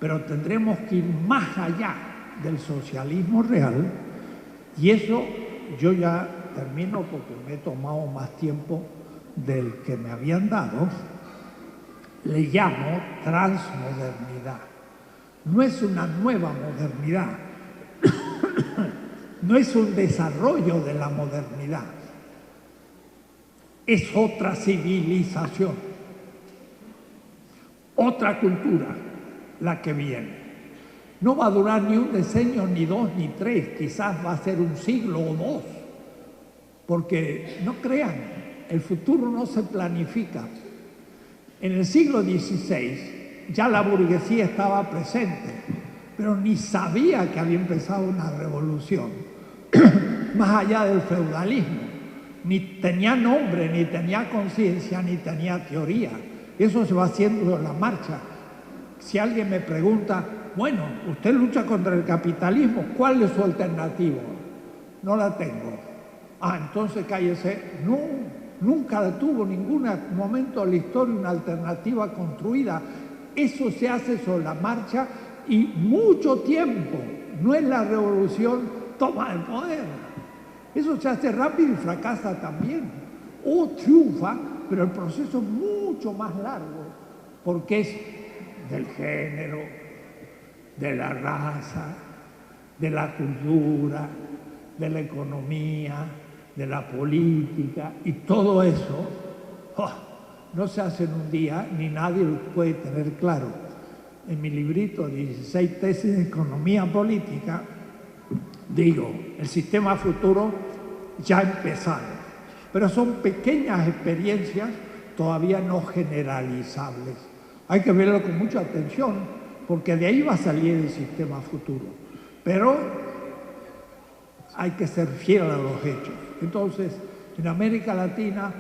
Pero tendremos que ir más allá del socialismo real, y eso yo ya termino porque me he tomado más tiempo del que me habían dado. Le llamo transmodernidad. No es una nueva modernidad, no es un desarrollo de la modernidad, es otra civilización, otra cultura la que viene. No va a durar ni un decenio, ni dos, ni tres, quizás va a ser un siglo o dos, porque no crean, el futuro no se planifica. En el siglo XVI ya la burguesía estaba presente, pero ni sabía que había empezado una revolución, más allá del feudalismo. Ni tenía nombre, ni tenía conciencia, ni tenía teoría. Eso se va haciendo en la marcha. Si alguien me pregunta, bueno, usted lucha contra el capitalismo, ¿cuál es su alternativa? No la tengo. Ah, entonces cállese. No, nunca tuvo ningún momento de la historia una alternativa construida. Eso se hace sobre la marcha y mucho tiempo. No es la revolución, toma el poder. Eso se hace rápido y fracasa también. O triunfa, pero el proceso es mucho más largo, porque es del género, de la raza, de la cultura, de la economía, de la política, y todo eso no se hace en un día, ni nadie lo puede tener claro. En mi librito, 16 tesis de economía política, digo, el sistema futuro ya ha empezado, pero son pequeñas experiencias todavía no generalizables. Hay que verlo con mucha atención, porque de ahí va a salir el sistema futuro. Pero hay que ser fiel a los hechos. Entonces, en América Latina,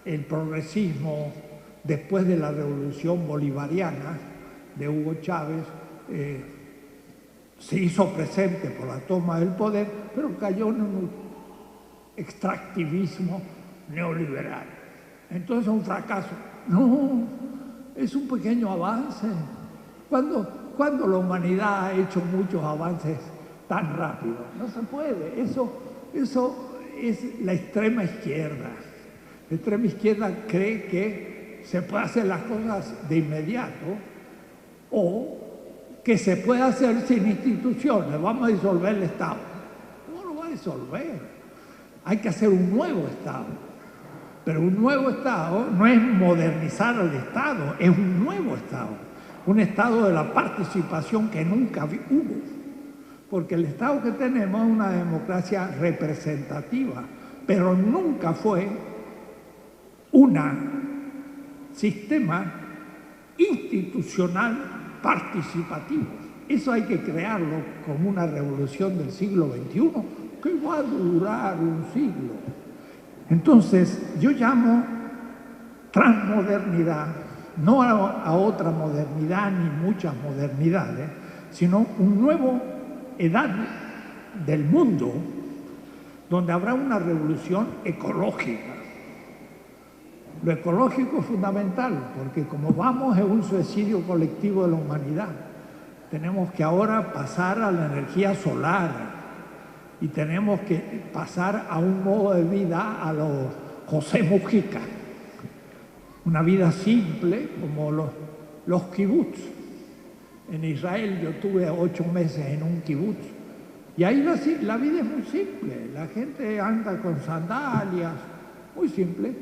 el progresismo, después de la revolución bolivariana de Hugo Chávez, se hizo presente por la toma del poder, pero cayó en un extractivismo neoliberal. Entonces, un fracaso. No, es un pequeño avance. ¿Cuándo la humanidad ha hecho muchos avances tan rápido? No se puede. Eso es la extrema izquierda. La extrema izquierda cree que se puede hacer las cosas de inmediato o que se puede hacer sin instituciones. Vamos a disolver el Estado. No lo va a disolver. Hay que hacer un nuevo Estado. Pero un nuevo Estado no es modernizar el Estado, es un nuevo Estado. Un Estado de la participación que nunca hubo. Porque el Estado que tenemos es una democracia representativa, pero nunca fue un sistema institucional participativo. Eso hay que crearlo como una revolución del siglo XXI, que va a durar un siglo. Entonces, yo llamo transmodernidad, no a otra modernidad ni muchas modernidades, sino un nuevo edad del mundo donde habrá una revolución ecológica. Lo ecológico es fundamental, porque como vamos en un suicidio colectivo de la humanidad, tenemos que ahora pasar a la energía solar y tenemos que pasar a un modo de vida a los José Mujica, una vida simple como los kibutz. En Israel yo tuve 8 meses en un kibutz y ahí la vida es muy simple, la gente anda con sandalias, muy simple,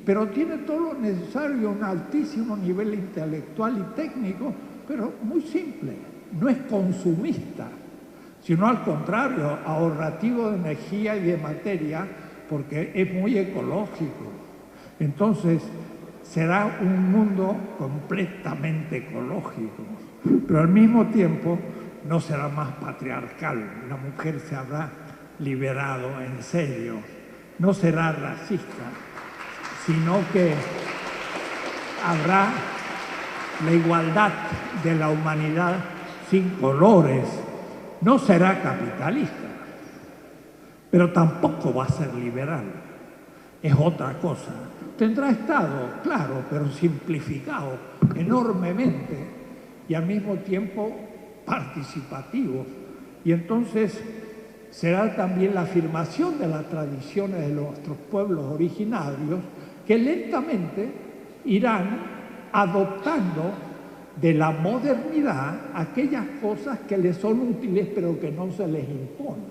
pero tiene todo lo necesario, un altísimo nivel intelectual y técnico, pero muy simple, no es consumista, sino al contrario, ahorrativo de energía y de materia, porque es muy ecológico. Entonces, será un mundo completamente ecológico, pero al mismo tiempo no será más patriarcal. La mujer se habrá liberado en serio, no será racista, sino que habrá la igualdad de la humanidad sin colores. No será capitalista, pero tampoco va a ser liberal. Es otra cosa. Tendrá Estado, claro, pero simplificado enormemente y al mismo tiempo participativo. Y entonces será también la afirmación de las tradiciones de nuestros pueblos originarios que lentamente irán adoptando de la modernidad aquellas cosas que les son útiles pero que no se les imponen.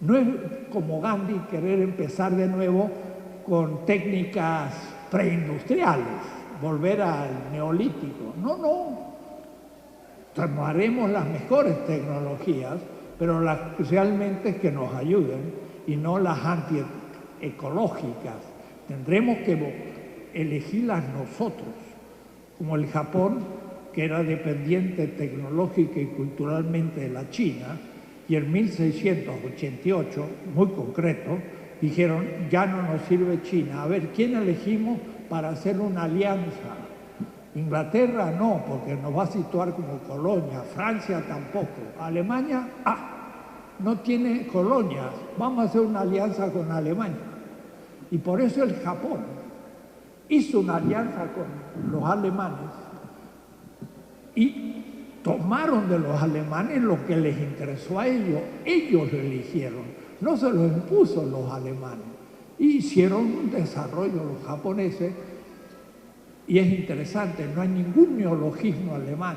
No es como Gandhi querer empezar de nuevo con técnicas preindustriales, volver al neolítico. No. Tomaremos las mejores tecnologías, pero las realmente que nos ayuden y no las antiecológicas. Tendremos que elegirlas nosotros, como el Japón, que era dependiente tecnológica y culturalmente de la China, y en 1688, muy concreto, dijeron, ya no nos sirve China. A ver, ¿quién elegimos para hacer una alianza? Inglaterra no, porque nos va a situar como colonia. Francia tampoco. Alemania, no tiene colonias. Vamos a hacer una alianza con Alemania. Y por eso el Japón hizo una alianza con los alemanes y tomaron de los alemanes lo que les interesó a ellos. Ellos lo eligieron, no se lo impuso los alemanes. Y hicieron un desarrollo los japoneses. Y es interesante, no hay ningún neologismo alemán.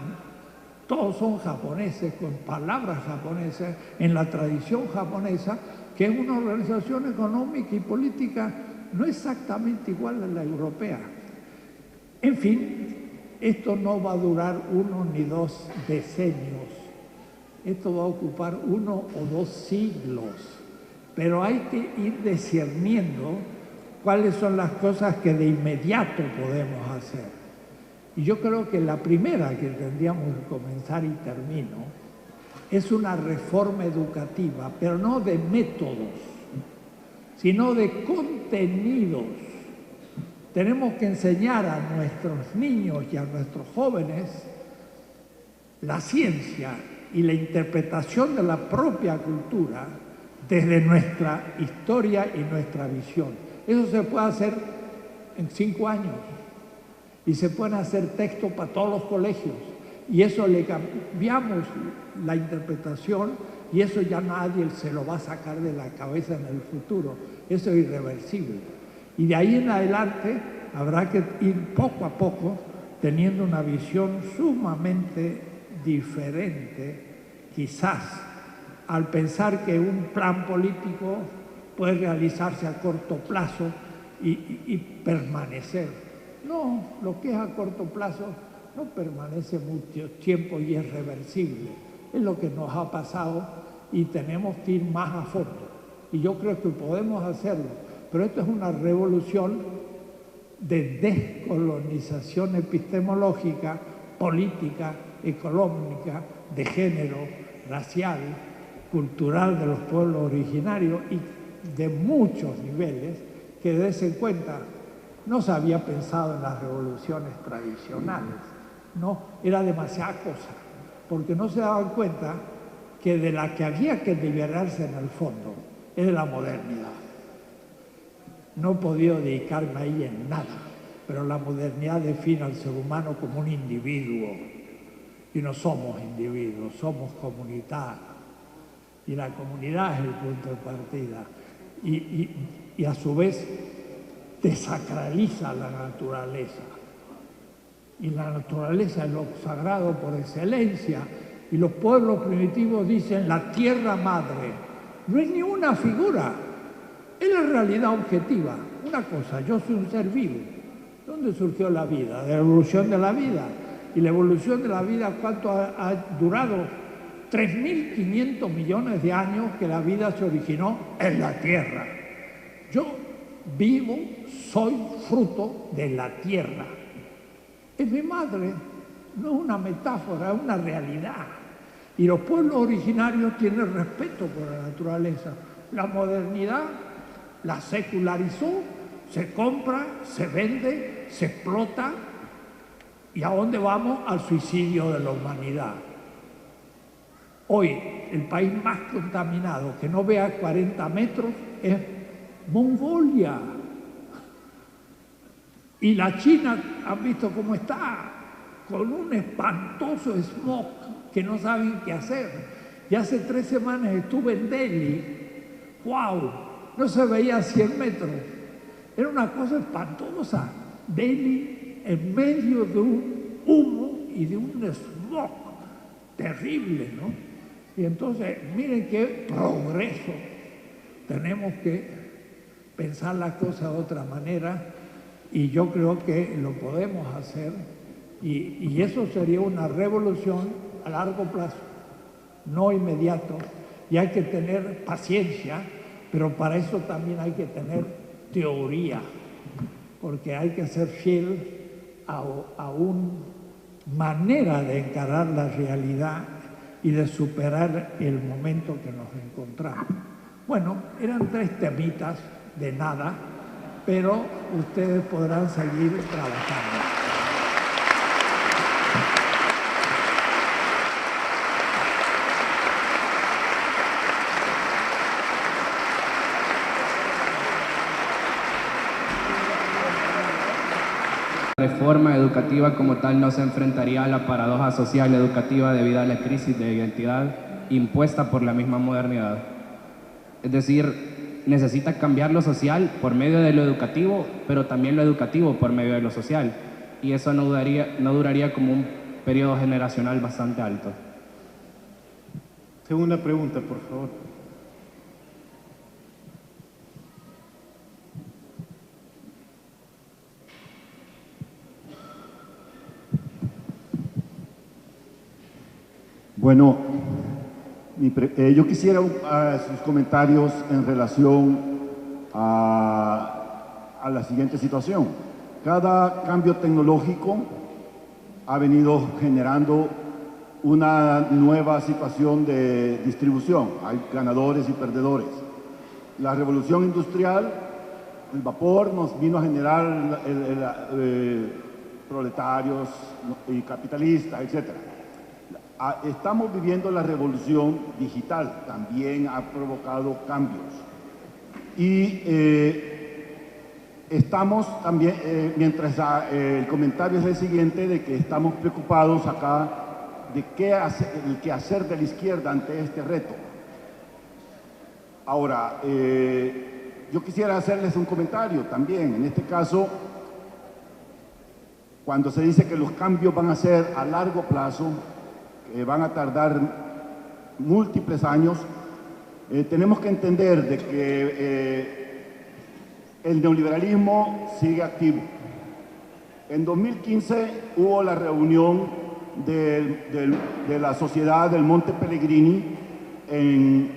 Todos son japoneses, con palabras japonesas, en la tradición japonesa, que es una organización económica y política no exactamente igual a la europea. En fin, esto no va a durar 1 ni 2 decenios. Esto va a ocupar 1 o 2 siglos. Pero hay que ir discerniendo cuáles son las cosas que de inmediato podemos hacer. Y yo creo que la primera que tendríamos que comenzar, y termino, es una reforma educativa, pero no de métodos, sino de contenidos. Tenemos que enseñar a nuestros niños y a nuestros jóvenes la ciencia y la interpretación de la propia cultura desde nuestra historia y nuestra visión. Eso se puede hacer en 5 años y se pueden hacer textos para todos los colegios y eso le cambiamos la interpretación y eso ya nadie se lo va a sacar de la cabeza en el futuro. Eso es irreversible. Y de ahí en adelante habrá que ir poco a poco teniendo una visión sumamente diferente, quizás, al pensar que un plan político puede realizarse a corto plazo y permanecer. No, lo que es a corto plazo no permanece mucho tiempo y es reversible. Es lo que nos ha pasado y tenemos que ir más a fondo. Y yo creo que podemos hacerlo. Pero esto es una revolución de descolonización epistemológica, política, económica, de género, racial, cultural de los pueblos originarios y de muchos niveles que des en cuenta no se había pensado en las revoluciones tradicionales, no, era demasiada cosa, porque no se daban cuenta que de la que había que liberarse en el fondo es de la modernidad. No he podido dedicarme ahí en nada, pero la modernidad define al ser humano como un individuo y no somos individuos, somos comunidad y la comunidad es el punto de partida. Y a su vez desacraliza la naturaleza. Y la naturaleza es lo sagrado por excelencia. Y los pueblos primitivos dicen la tierra madre. No es ni una figura, es la realidad objetiva. Una cosa, yo soy un ser vivo. ¿Dónde surgió la vida? De la evolución de la vida. Y la evolución de la vida, ¿cuánto ha durado? 3.500 millones de años que la vida se originó en la Tierra. Yo vivo, soy fruto de la Tierra. Es mi madre, no es una metáfora, es una realidad. Y los pueblos originarios tienen respeto por la naturaleza. La modernidad la secularizó, Se compra, se vende, se explota. ¿Y a dónde vamos? Al suicidio de la humanidad. Hoy, el país más contaminado que no vea 40 metros es Mongolia. Y la China, ¿han visto cómo está? Con un espantoso smog que no saben qué hacer. Y hace 3 semanas estuve en Delhi. ¡Wow! No se veía a 100 metros. Era una cosa espantosa. Delhi en medio de un humo y de un smog terrible, ¿no? Y entonces, miren qué progreso. Tenemos que pensar las cosas de otra manera y yo creo que lo podemos hacer y eso sería una revolución a largo plazo, no inmediato. Y hay que tener paciencia, pero para eso también hay que tener teoría, porque hay que ser fiel a una manera de encarar la realidad y de superar el momento que nos encontramos. Bueno, eran 3 temitas de nada, pero ustedes podrán seguir trabajando. La reforma educativa como tal no se enfrentaría a la paradoja social educativa debido a la crisis de identidad impuesta por la misma modernidad. Es decir, necesita cambiar lo social por medio de lo educativo, pero también lo educativo por medio de lo social. Y eso no duraría como un periodo generacional bastante alto. Segunda pregunta, por favor. Bueno, yo quisiera sus comentarios en relación a la siguiente situación. Cada cambio tecnológico ha venido generando una nueva situación de distribución. Hay ganadores y perdedores. La revolución industrial, el vapor, nos vino a generar proletarios y capitalistas, etcétera. Estamos viviendo la revolución digital, también ha provocado cambios. Y estamos también, mientras el comentario es el siguiente, de que estamos preocupados acá de el qué hacer de la izquierda ante este reto. Ahora, yo quisiera hacerles un comentario también. En este caso, cuando se dice que los cambios van a ser a largo plazo, van a tardar múltiples años, tenemos que entender de que el neoliberalismo sigue activo. En 2015 hubo la reunión de la Sociedad del Monte Pellegrini en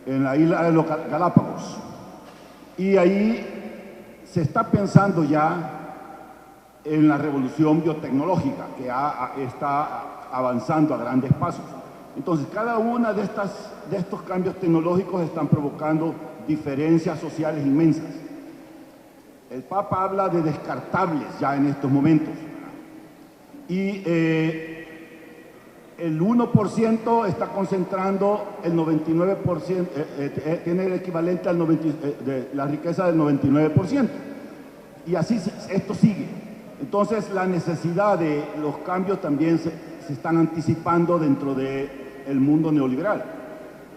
la isla de los Galápagos. Y ahí se está pensando ya en la revolución biotecnológica que está avanzando a grandes pasos. Entonces, cada uno de estos cambios tecnológicos están provocando diferencias sociales inmensas. El Papa habla de descartables ya en estos momentos. Y el 1% está concentrando el 99%, tiene el equivalente al de la riqueza del 99%. Y así esto sigue. Entonces, la necesidad de los cambios también se están anticipando dentro del mundo neoliberal.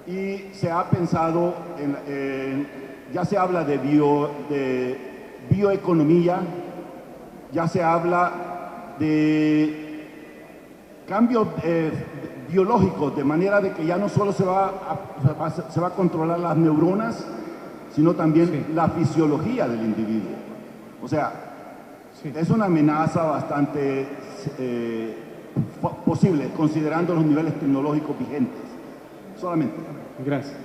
Y se ha pensado, ya se habla de bioeconomía, ya se habla de cambios biológicos, de manera de que ya no solo se va a controlar las neuronas, sino también la fisiología del individuo. O sea, es una amenaza bastante posible, considerando los niveles tecnológicos vigentes. Solamente. Gracias.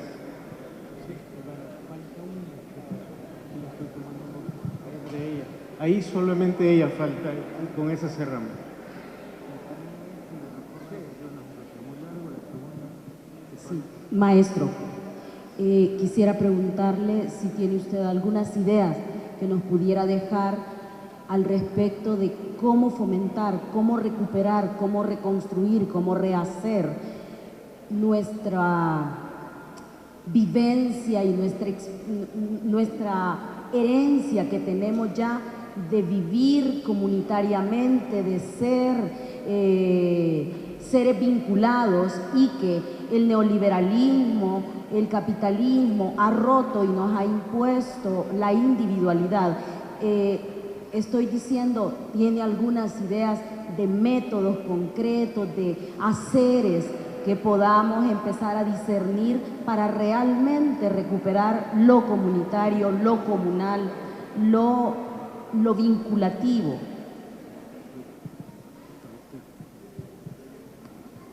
Ahí solamente ella falta, con esa cerramos. Sí, maestro, quisiera preguntarle si tiene usted algunas ideas que nos pudiera dejar al respecto de cómo fomentar, cómo recuperar, cómo reconstruir, cómo rehacer nuestra vivencia y nuestra herencia que tenemos ya de vivir comunitariamente, de ser seres vinculados, y que el neoliberalismo, el capitalismo ha roto y nos ha impuesto la individualidad. Estoy diciendo, tiene algunas ideas de métodos concretos, de haceres que podamos empezar a discernir para realmente recuperar lo comunitario, lo comunal, lo vinculativo.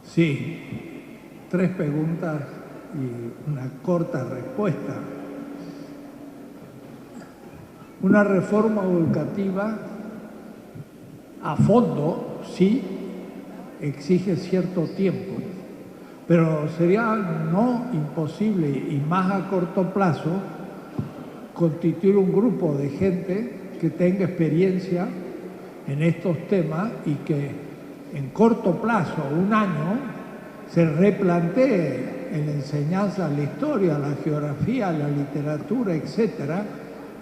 Sí, 3 preguntas y una corta respuesta. Una reforma educativa a fondo sí exige cierto tiempo, pero sería no imposible y más a corto plazo constituir un grupo de gente que tenga experiencia en estos temas y que en corto plazo, 1 año, se replantee en la enseñanza la historia, la geografía, la literatura, etcétera,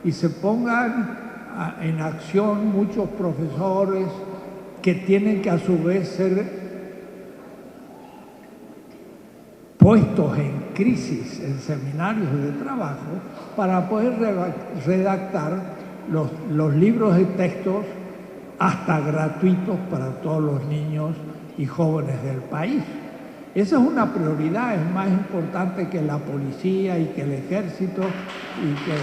y se pongan en acción muchos profesores que tienen que a su vez ser puestos en crisis en seminarios de trabajo para poder redactar los libros de textos hasta gratuitos para todos los niños y jóvenes del país. Esa es una prioridad, es más importante que la policía y que el ejército y que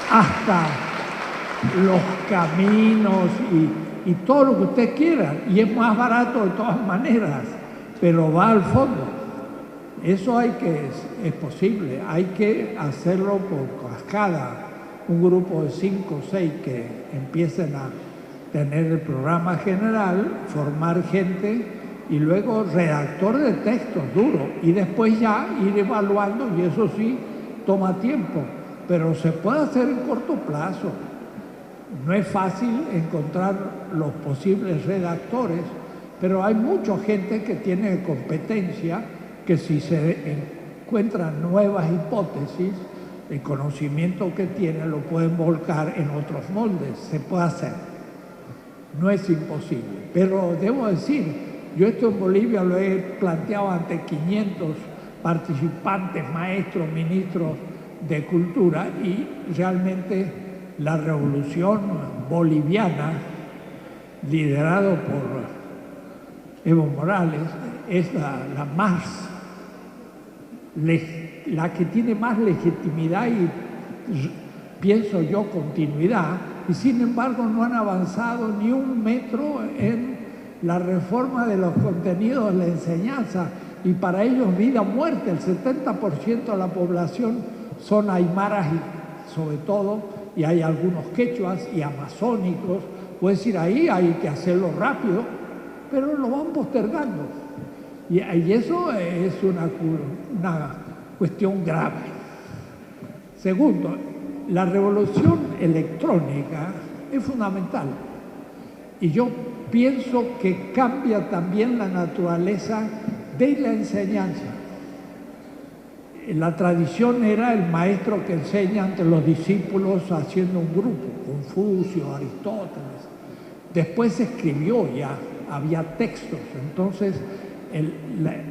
hasta los caminos y todo lo que usted quiera, y es más barato de todas maneras, pero va al fondo. Eso es posible, hay que hacerlo por cascada, un grupo de 5 o 6 que empiecen a tener el programa general, formar gente y luego redactor de textos duros y después ya ir evaluando, y eso sí toma tiempo, pero se puede hacer en corto plazo. No es fácil encontrar los posibles redactores, pero hay mucha gente que tiene competencia, que si se encuentran nuevas hipótesis, el conocimiento que tienen lo pueden volcar en otros moldes. Se puede hacer, no es imposible, pero debo decir, yo esto en Bolivia lo he planteado ante 500 participantes, maestros, ministros de cultura, y realmente la revolución boliviana, liderado por Evo Morales, es la que tiene más legitimidad y, pienso yo, continuidad, y sin embargo no han avanzado ni 1 metro en la reforma de los contenidos de la enseñanza, y para ellos vida o muerte. El 70% de la población son aymaras, y sobre todo, y hay algunos quechuas y amazónicos. Puede decir, ahí hay que hacerlo rápido, pero lo van postergando, y eso es una cuestión grave. Segundo, la revolución electrónica es fundamental, y yo pienso que cambia también la naturaleza de la enseñanza. La tradición era el maestro que enseña ante los discípulos haciendo un grupo, Confucio, Aristóteles. Después se escribió ya, había textos, entonces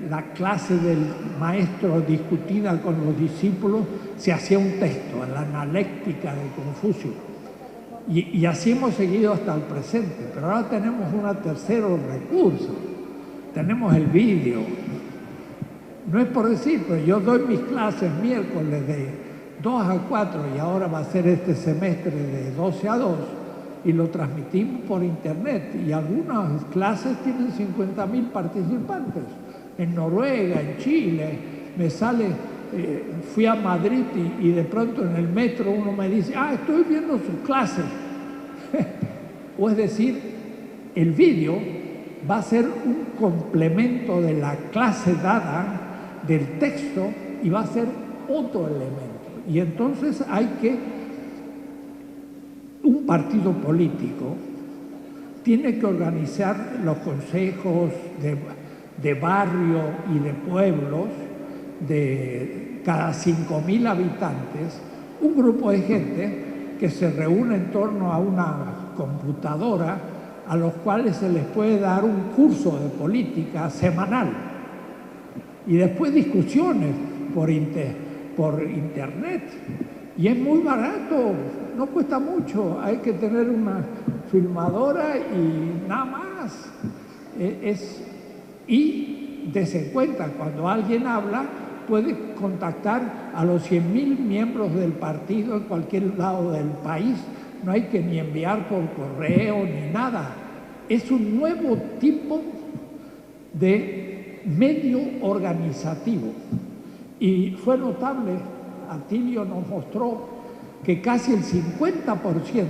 la clase del maestro discutida con los discípulos se hacía un texto, la analéctica de Confucio. Y así hemos seguido hasta el presente, pero ahora tenemos un tercero recurso, tenemos el vídeo. No es por decir, pero yo doy mis clases miércoles de 2 a 4 y ahora va a ser este semestre de 12 a 2 y lo transmitimos por internet, y algunas clases tienen 50.000 participantes. En Noruega, en Chile, me sale, fui a Madrid y de pronto en el metro uno me dice, estoy viendo su clase. O es decir, el vídeo va a ser un complemento de la clase dada, del texto, y va a ser otro elemento. Y entonces hay que, un partido político tiene que organizar los consejos de barrio y de pueblos de cada 5.000 habitantes, un grupo de gente que se reúne en torno a una computadora a los cuales se les puede dar un curso de política semanal y después discusiones por internet. Y es muy barato, no cuesta mucho, hay que tener una filmadora y nada más. Y dese cuenta, cuando alguien habla, puede contactar a los 100.000 miembros del partido en cualquier lado del país. No hay que ni enviar por correo ni nada. Es un nuevo tipo de medio organizativo. Y fue notable, Atilio nos mostró que casi el 50%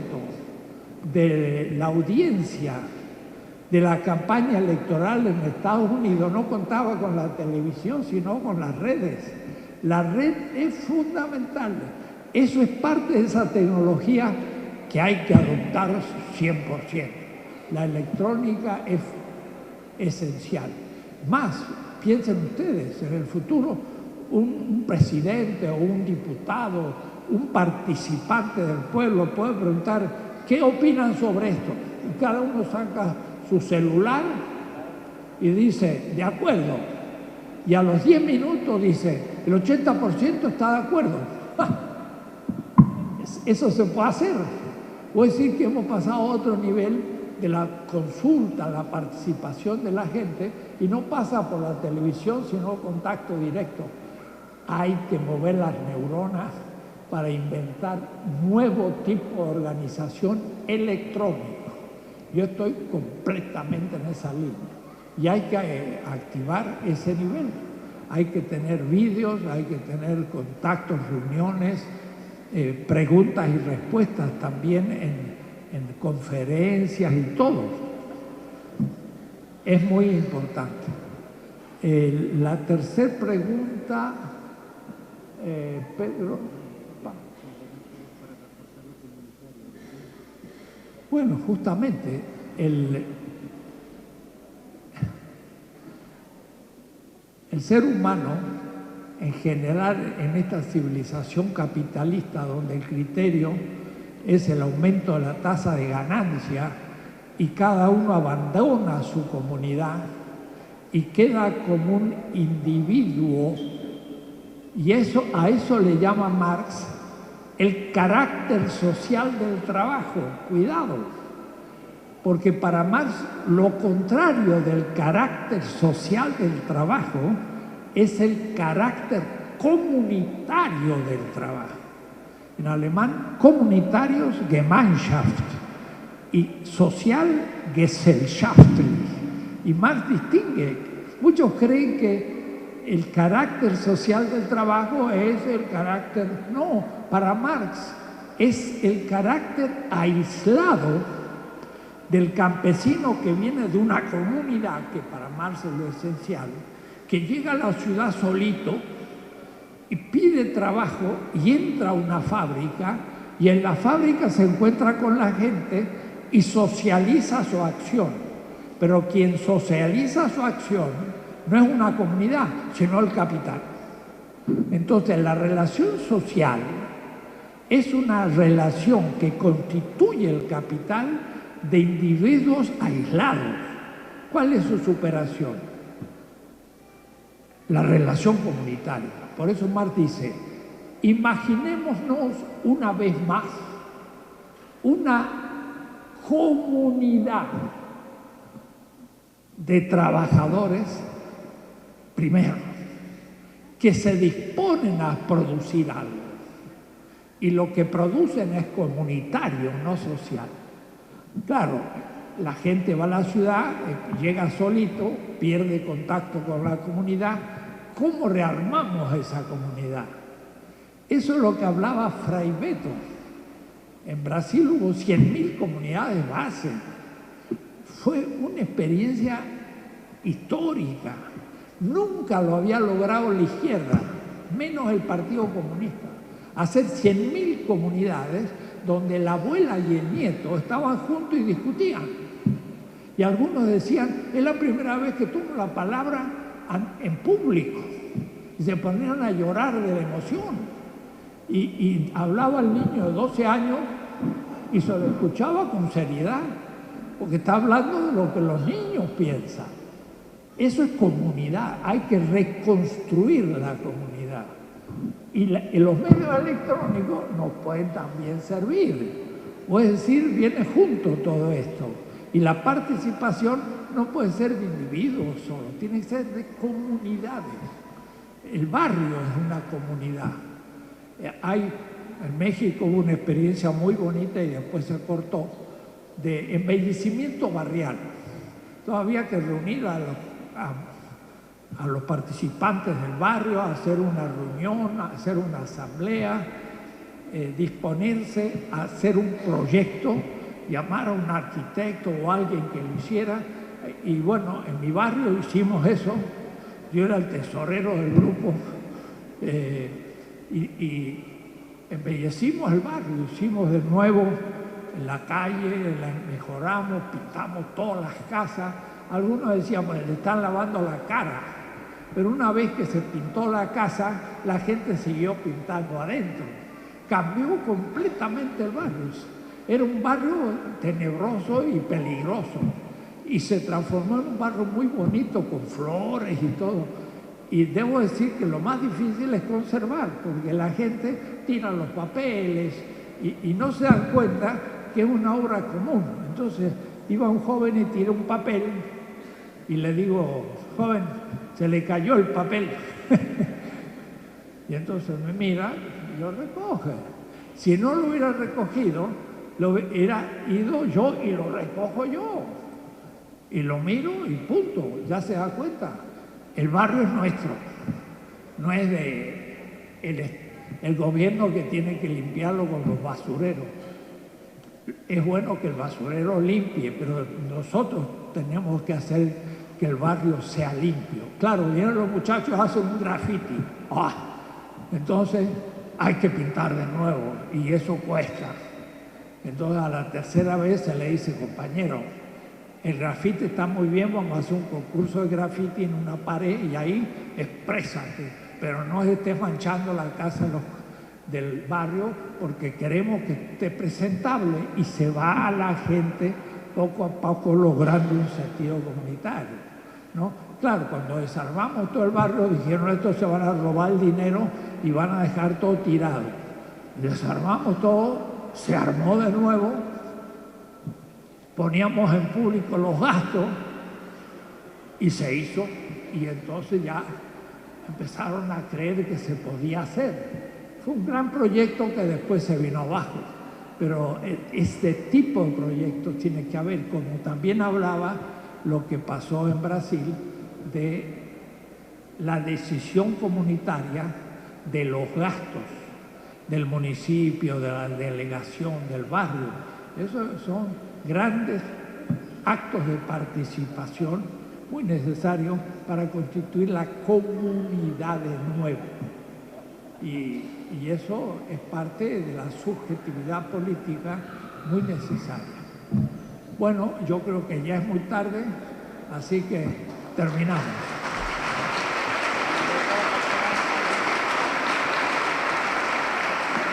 de la audiencia de la campaña electoral en Estados Unidos no contaba con la televisión, sino con las redes. La red es fundamental. Eso es parte de esa tecnología que hay que adoptar 100%. La electrónica es esencial. Más, piensen ustedes, en el futuro, un presidente o un diputado, un participante del pueblo puede preguntar ¿qué opinan sobre esto? Y cada uno saca su celular y dice, de acuerdo. Y a los 10 minutos dice, el 80% está de acuerdo. Eso se puede hacer. Puede decir que hemos pasado a otro nivel de la consulta, la participación de la gente, y no pasa por la televisión, sino contacto directo. Hay que mover las neuronas para inventar nuevo tipo de organización electrónica. Yo estoy completamente en esa línea y hay que activar ese nivel. Hay que tener vídeos, hay que tener contactos, reuniones, preguntas y respuestas también en conferencias y todo. Es muy importante. La tercera pregunta, Pedro. Bueno, justamente el ser humano, en general, en esta civilización capitalista, donde el criterio es el aumento de la tasa de ganancia y cada uno abandona su comunidad y queda como un individuo, y a eso le llama Marx el carácter social del trabajo. Cuidado, porque para Marx lo contrario del carácter social del trabajo es el carácter comunitario del trabajo. En alemán, comunitarios Gemeinschaft y social gesellschaftlich. Y Marx distingue. Muchos creen que el carácter social del trabajo es el carácter... No, para Marx es el carácter aislado del campesino que viene de una comunidad, que para Marx es lo esencial, que llega a la ciudad solito y pide trabajo y entra a una fábrica y en la fábrica se encuentra con la gente y socializa su acción. Pero quien socializa su acción no es una comunidad, sino el capital. Entonces, la relación social es una relación que constituye el capital de individuos aislados. ¿Cuál es su superación? La relación comunitaria. Por eso Marx dice, imaginémonos una vez más una comunidad de trabajadores, primero, que se disponen a producir algo. Y lo que producen es comunitario, no social. Claro, la gente va a la ciudad, llega solito, pierde contacto con la comunidad. ¿Cómo rearmamos esa comunidad? Eso es lo que hablaba Fray Beto. En Brasil hubo 100.000 comunidades base. Fue una experiencia histórica. Nunca lo había logrado la izquierda, menos el Partido Comunista. hacer 100.000 comunidades donde la abuela y el nieto estaban juntos y discutían. Y algunos decían, es la primera vez que tomo la palabra en público. Y se ponían a llorar de la emoción. Y hablaba el niño de 12 años y se lo escuchaba con seriedad, porque está hablando de lo que los niños piensan. Eso es comunidad, hay que reconstruir la comunidad. Y los medios electrónicos nos pueden también servir. O es decir, viene junto todo esto. Y la participación no puede ser de individuos solo, tiene que ser de comunidades. El barrio es una comunidad. En México hubo una experiencia muy bonita y después se cortó, de embellecimiento barrial. Entonces había que reunir a los participantes del barrio, hacer una reunión, hacer una asamblea, disponerse a hacer un proyecto, llamar a un arquitecto o alguien que lo hiciera. Y bueno, en mi barrio hicimos eso. Yo era el tesorero del grupo y embellecimos el barrio, hicimos de nuevo la calle, la mejoramos, pintamos todas las casas. Algunos decían, pues le están lavando la cara. Pero una vez que se pintó la casa, la gente siguió pintando adentro. Cambió completamente el barrio. Era un barrio tenebroso y peligroso. Y se transformó en un barrio muy bonito, con flores y todo. Y debo decir que lo más difícil es conservar, porque la gente tira los papeles y no se dan cuenta que es una obra común. Entonces iba un joven y tira un papel y le digo, joven, se le cayó el papel. Y entonces me mira y lo recoge. Si no lo hubiera recogido, lo hubiera ido yo y lo recojo yo. Y lo miro y punto, ya se da cuenta. El barrio es nuestro, no es el gobierno que tiene que limpiarlo con los basureros. Es bueno que el basurero limpie, pero nosotros tenemos que hacer que el barrio sea limpio. Claro, vienen los muchachos, hacen un graffiti. Entonces hay que pintar de nuevo y eso cuesta. Entonces a la tercera vez se le dice, compañero, el grafiti está muy bien, vamos a hacer un concurso de grafiti en una pared y ahí exprésate, pero no estés manchando la casa del barrio porque queremos que esté presentable, y se va a la gente poco a poco logrando un sentido comunitario, ¿no? Claro, cuando desarmamos todo el barrio dijeron, estos se van a robar el dinero y van a dejar todo tirado. Desarmamos todo, se armó de nuevo, poníamos en público los gastos y se hizo, y entonces ya empezaron a creer que se podía hacer. Fue un gran proyecto que después se vino abajo, pero este tipo de proyectos tiene que haber, como también hablaba lo que pasó en Brasil de la decisión comunitaria de los gastos del municipio, de la delegación, del barrio. Esos son grandes actos de participación muy necesarios para constituir la comunidad de nuevo. Y eso es parte de la subjetividad política muy necesaria. Bueno, yo creo que ya es muy tarde, así que terminamos.